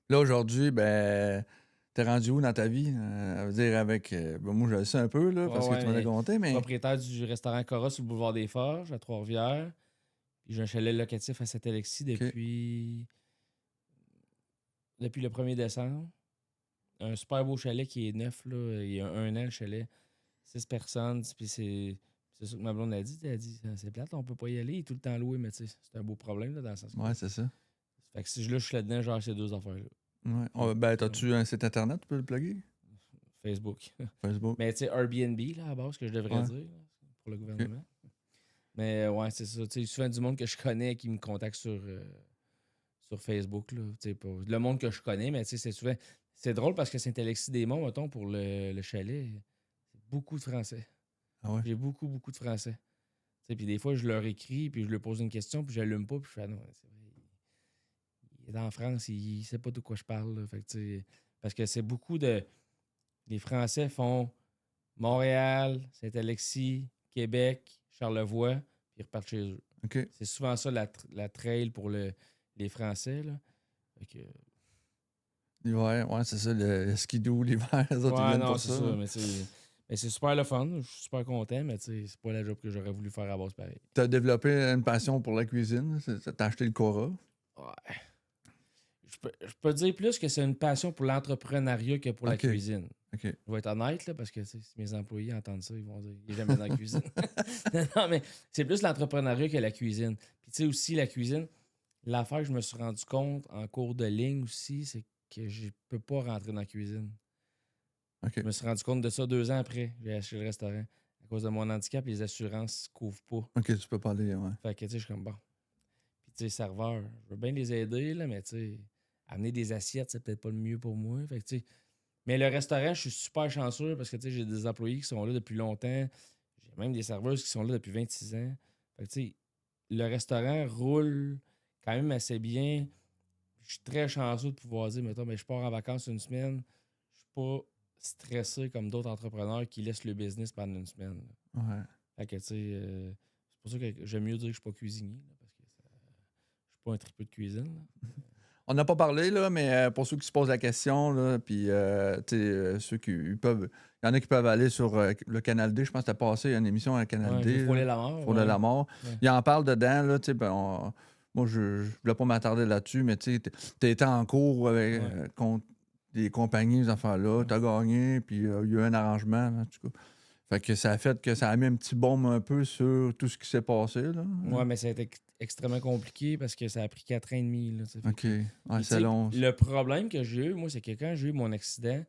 Là, aujourd'hui, ben, t'es rendu où dans ta vie? À dire avec. Moi, je le sais un peu, là, parce que tu m'en as conté, mais. Propriétaire du restaurant Cora sur le boulevard des Forges, à Trois-Rivières. Puis j'ai un chalet locatif à Saint-Alexis depuis le 1er décembre. Un super beau chalet qui est neuf, là. Il y a 1 an, le chalet. 6 personnes. Puis c'est ça que ma blonde a dit. Elle a dit c'est plate, on peut pas y aller. Il est tout le temps loué, mais c'est un beau problème là, dans le sens que. Ouais, c'est ça. Fait que si là, je suis là-dedans, genre ces 2 affaires-là. Ouais. Ben, t'as-tu un site internet, tu peux le plugger? Facebook. Facebook. Mais tu sais, Airbnb, là, à la base, que je devrais dire, là, pour le gouvernement. Mais ouais, c'est ça. Tu sais, souvent du monde que je connais qui me contacte sur Facebook, là. Tu sais, le monde que je connais, mais tu sais, c'est souvent. C'est drôle parce que Saint-Alexis-des-Monts, mettons, pour le chalet, c'est beaucoup de Français. Ah ouais? J'ai beaucoup, beaucoup de Français. Tu sais, puis des fois, je leur écris, puis je leur pose une question, puis je l'allume pas, puis je fais, ah non, c'est vrai. Il est en France, il sait pas de quoi je parle, là. Fait que, tu sais, parce que c'est beaucoup de. Les Français font Montréal, Saint-Alexis, Québec, Charlevoix, puis ils repartent chez eux. OK. C'est souvent ça la trail pour les Français. Là. Fait que, Ouais, c'est ça, le skidoo l'hiver, les autres, ils ouais, viennent non, pour c'est ça. ça. Mais c'est super le fun. Je suis super content, mais c'est pas la job que j'aurais voulu faire à base pareil. T'as développé une passion pour la cuisine, t'as acheté le Cora. Ouais. Je peux dire plus que c'est une passion pour l'entrepreneuriat que pour la OK. cuisine. OK. Je vais être honnête, là, parce que si mes employés entendent ça, ils vont dire il est jamais dans la cuisine. Non, mais c'est plus l'entrepreneuriat que la cuisine. Puis tu sais aussi, la cuisine, l'affaire que je me suis rendu compte en cours de ligne aussi, c'est que je peux pas rentrer dans la cuisine. OK. Je me suis rendu compte de ça 2 ans après, j'ai acheté le restaurant. À cause de mon handicap, les assurances ne couvrent pas. OK, tu peux pas aller, ouais. Fait que tu sais, je suis comme bon. Puis tu sais, serveur, je veux bien les aider, là, mais tu sais, amener des assiettes, c'est peut-être pas le mieux pour moi. Fait que tu sais, mais le restaurant, je suis super chanceux parce que tu sais, j'ai des employés qui sont là depuis longtemps. J'ai même des serveuses qui sont là depuis 26 ans. Fait que tu sais, le restaurant roule quand même assez bien. Je suis très chanceux de pouvoir dire, mettons, je pars en vacances une semaine. Je suis pas stressé comme d'autres entrepreneurs qui laissent le business pendant une semaine. Là. Ouais. Fait que tu sais, c'est pour ça que j'aime mieux dire que je suis pas cuisinier. Là, parce que je suis pas un tripeux de cuisine. Là. On n'a pas parlé, là, mais pour ceux qui se posent la question, là, puis ceux qui ils peuvent. Il y en a qui peuvent aller sur le Canal D. Je pense que tu as passé une émission à Canal Ouais, D. j'ai frôlé la mort. Frôler la mort. Ouais. Il en parle dedans, là, tu sais, moi, je ne voulais pas m'attarder là-dessus, mais tu sais, tu étais en cours avec, contre des compagnies, ces affaires-là, tu as gagné, puis il y a eu un arrangement, en tout cas. Fait que ça a fait que ça a mis un petit baume un peu sur tout ce qui s'est passé, là. Ouais, mais ça a été extrêmement compliqué parce que ça a pris 4 ans et demi. Là, OK. Puis, Ouais, c'est long. le problème que j'ai eu, moi, c'est que quand j'ai eu mon accident,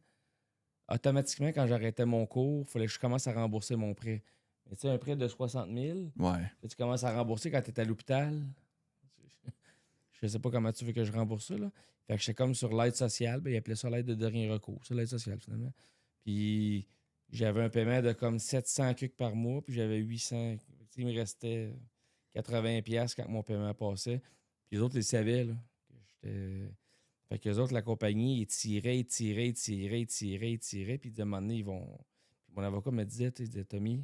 automatiquement, quand j'arrêtais mon cours, il fallait que je commence à rembourser mon prêt. Mais tu sais, un prêt de 60 000, Ouais. tu commences à rembourser quand tu es à l'hôpital. Je sais pas comment tu veux que je rembourse ça. Là. Fait que j'étais comme sur l'aide sociale. Ben, ils appelaient ça l'aide de dernier recours. C'est l'aide sociale, finalement. Puis j'avais un paiement de comme 700 cucs par mois, puis j'avais 800. Il me restait 80$ quand mon paiement passait. Puis les autres, ils savaient. Là, que j'étais. Fait que les autres, la compagnie, ils tiraient. Puis de un moment donné, ils vont. Puis mon avocat me disait, tu sais, Tommy,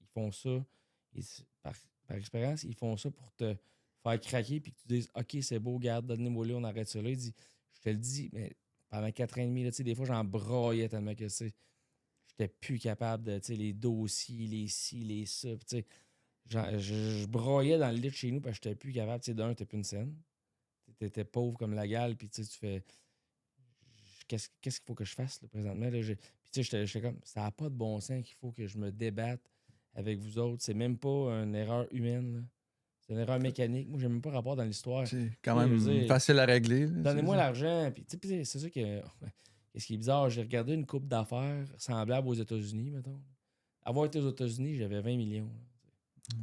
ils font ça. Par expérience, ils font ça pour te faire craquer puis que tu dises OK, c'est beau, garde, donnez-moi là, on arrête ça là. Il dit je te le dis, mais pendant 4 ans et demi, là, tu sais, des fois, j'en broyais tellement que, tu sais, j'étais plus capable de, tu sais, les dossiers, les ci, les ça. Puis, tu sais, je broyais dans le lit de chez nous parce que j'étais plus capable. Tu sais, d'un, t'es plus une scène. T'étais pauvre comme la gale, puis tu sais, tu fais. Qu'est-ce qu'il faut que je fasse là, présentement? Là, puis tu sais, j'étais comme, ça n'a pas de bon sens qu'il faut que je me débatte avec vous autres. C'est même pas une erreur humaine, là. C'est une erreur mécanique. Moi, j'ai même pas rapport dans l'histoire. C'est quand Tu sais, je veux même dire, facile à régler. Là, donnez-moi l'argent. Puis, tu sais, c'est sûr que. Qu'est-ce qui est bizarre, j'ai regardé une coupe d'affaires semblable aux États-Unis, mettons. Avoir été aux États-Unis, j'avais 20 millions.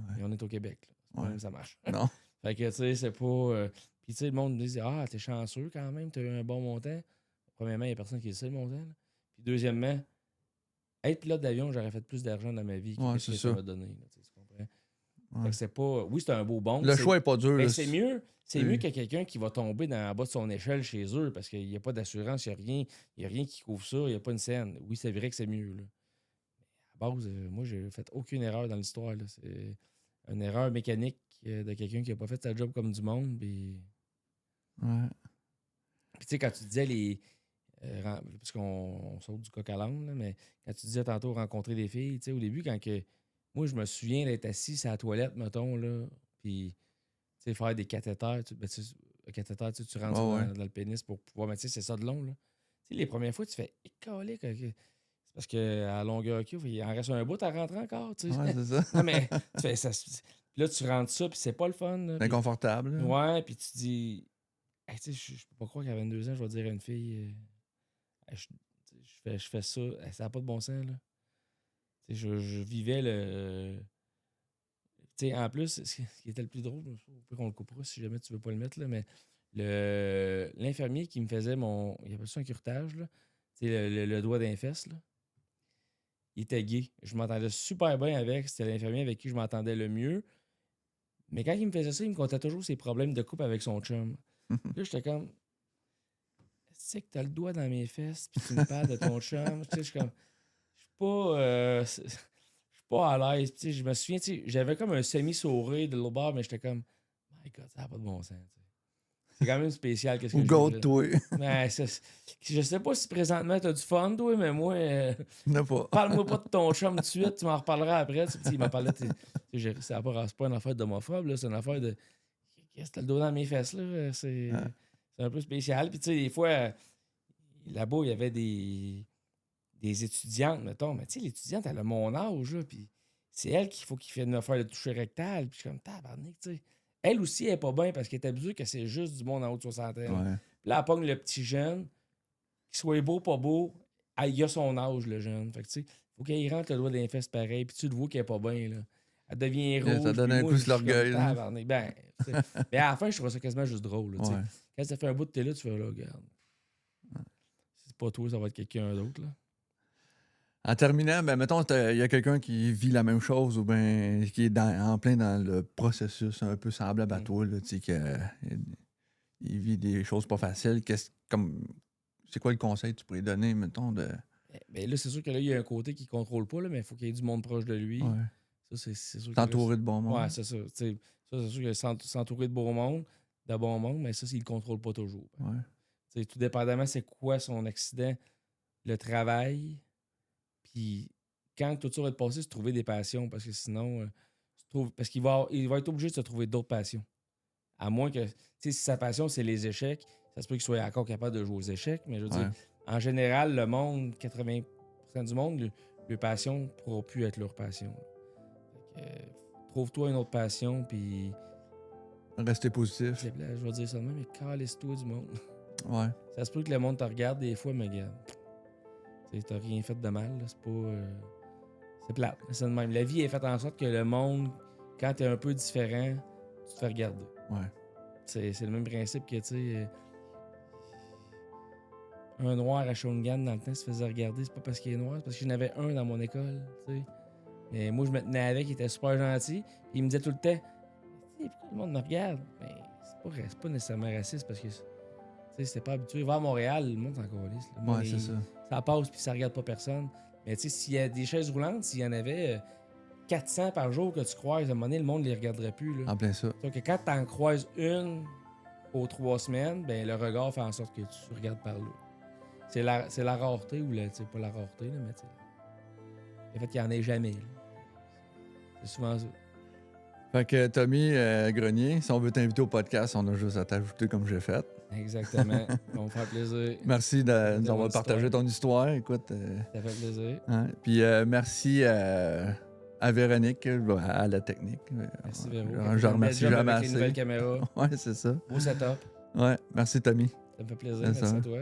Là, et on est au Québec. Là. C'est pas Ouais. même ça marche. Non. Fait que, tu sais, c'est pas. Puis, tu sais, le monde me dit ah, t'es chanceux quand même, t'as eu un bon montant. Premièrement, il n'y a personne qui le sait le montant. Là. Puis, deuxièmement, être pilote d'avion, j'aurais fait plus d'argent dans ma vie que Ouais, ce que c'est ça ça. m'a donné. Là, tu comprends? Ouais. Fait que c'est pas. Oui, c'est un beau bon. Le choix n'est pas dur. Mais là, c'est mieux. C'est Oui. mieux que quelqu'un qui va tomber en bas de son échelle chez eux parce qu'il n'y a pas d'assurance, il n'y a rien qui couvre ça, il n'y a pas une scène. Oui, c'est vrai que c'est mieux. Là. À base, moi, j'ai fait aucune erreur dans l'histoire. Là. C'est une erreur mécanique de quelqu'un qui n'a pas fait sa job comme du monde. Ouais. Puis tu sais, quand tu disais les. Parce qu'on saute du coq à l'âne, là, mais quand tu disais tantôt rencontrer des filles, tu sais, au début, quand que. Moi, je me souviens d'être assis à la toilette, mettons, là, puis tu sais, faire des cathéters. Le cathéter, tu rentres ça Ouais. dans le pénis pour pouvoir. Mais tu sais, c'est ça de long, là. Tu sais, les premières fois, tu fais écaler. C'est parce qu'à longueur Q, il en reste un bout à rentrer encore, tu sais. Ouais, c'est ça. Non, mais tu fais ça. Puis là, tu rentres ça, puis c'est pas le fun. Là, C'est puis- inconfortable. Là. ouais, puis tu te dis. Hey, tu sais, je peux pas croire qu'à 22 ans, je vais dire à une fille. Hey, je fais ça. Hey, ça n'a pas de bon sens, là. Tu sais, je vivais le. Tu sais, en plus, ce qui était le plus drôle, au pire, on le coupera si jamais tu veux pas le mettre, là, mais l'infirmier qui me faisait mon. Il appelle ça un curetage, là. Tu sais, le doigt d'un fesse, là. Il était gay. Je m'entendais super bien avec. C'était l'infirmier avec qui je m'entendais le mieux. Mais quand il me faisait ça, il me contait toujours ses problèmes de couple avec son chum. Là, j'étais comme. Tu sais que t'as le doigt dans mes fesses, puis tu me parles de ton chum. Tu sais, je suis comme. Je suis pas. Je suis pas à l'aise. Tu sais, je me souviens, tu sais, j'avais comme un semi-sourire de l'autre bord, mais j'étais comme. My God, ça n'a pas de bon sens. Tu sais. C'est quand même spécial. Qu'est-ce Ou que je vis, là. toi. Ouais, je sais pas si présentement t'as du fun, toi, mais moi. N'a pas. Parle-moi pas de ton chum tout de suite, tu m'en reparleras après. Tu sais, il m'a parlé. C'est pas une affaire d'homophobe, là, c'est une affaire de. Qu'est-ce que t'as le dos dans mes fesses, là? C'est un peu spécial. Puis, tu sais, des fois, là-bas, il y avait des étudiantes, mettons. Mais, tu sais, l'étudiante, elle a mon âge, là. Puis, c'est elle qu'il faut qu'il fasse me faire le toucher rectal. Puis, je suis comme, tabarnak, tu sais. Elle aussi, elle est pas bien parce qu'elle est habituée que c'est juste du monde en haut de soixantaine. Ouais. Puis là, elle pogne le petit jeune, qu'il soit beau, pas beau, il a son âge, le jeune. Fait que, tu sais, faut qu'il rentre le doigt dans les fesses pareil, puis tu le vois qu'elle est pas bien, là. Elle devient rouge. Ça donne puis un moi, coup je sur suis l'orgueil, comme là. tabarnak. Ben, tu sais. Mais à la fin, je trouve ça quasiment juste drôle, là, tu sais. Ouais. Quand ça fait un bout de t'es là, tu fais, là, regarde. Si c'est pas toi, ça va être quelqu'un d'autre, là. En terminant, ben, mettons, il y a quelqu'un qui vit la même chose ou ben qui est en plein dans le processus un peu semblable à toi, là, tu sais, il vit des choses pas faciles. C'est quoi le conseil que tu pourrais donner, mettons, de. Ben là, c'est sûr que là, il y a un côté qui contrôle pas, là, mais il faut qu'il y ait du monde proche de lui. Ouais. Ça, c'est sûr que là, S'entourer de bon monde. ouais, c'est ça. Tu sais, ça, c'est sûr que s'entourer de bon monde, mais ça, il le contrôle pas toujours. Ouais. Tu sais, tout dépendamment, c'est quoi son accident, le travail. Puis quand tout ça va être passé, se trouver des passions, parce que sinon, parce il va être obligé de se trouver d'autres passions. À moins que, tu sais, si sa passion, c'est les échecs, ça se peut qu'il soit encore capable de jouer aux échecs, mais je veux dire, en général, le monde, 80% du monde, leur passion ne pourra plus être leur passion. Fait que, trouve-toi une autre passion, puis. Rester positif. Je vais dire ça de même, mais calisse-toi du monde. Ouais. Ça se peut que le monde te regarde des fois, mais regarde. T'as rien fait de mal, là, c'est pas. C'est plate, c'est de même. La vie est faite en sorte que le monde, quand t'es un peu différent, tu te fais regarder. Ouais. C'est le même principe que, tu sais, un noir à Shawinigan dans le temps se faisait regarder, c'est pas parce qu'il est noir, c'est parce que j'en avais un dans mon école, tu sais. Mais moi, je me tenais avec, il était super gentil, puis il me disait tout le temps, tu sais, pourquoi le monde me regarde? Mais c'est pas nécessairement raciste parce que, tu sais, c'était pas habitué. Va à Montréal, le monde s'en calisse. Ouais, c'est ça. Ça passe, puis ça regarde pas personne. Mais tu sais, s'il y a des chaises roulantes, s'il y en avait, 400 par jour que tu croises, à un moment donné, le monde ne les regarderait plus. Là. En plein ça. Sauf que quand tu en croises une aux 3 semaines, ben, le regard fait en sorte que tu regardes par là. C'est la rareté, ou pas la rareté, là, mais le fait qu'il n'y en ait jamais. Là. C'est souvent ça. Fait que Tommy Grenier, si on veut t'inviter au podcast, on a juste à t'ajouter comme j'ai fait. Exactement. Ça va me faire plaisir. Merci de nous mon avoir partagé histoire. ton histoire. Écoute, Ça fait plaisir. hein. Puis merci à Véronique, à la technique. Merci, Véro. Je remercie jamais avec les nouvelles assez. caméras. Ouais, c'est ça. Beau setup. Ouais, merci Tommy. Ça me fait plaisir. C'est Merci ça. à toi.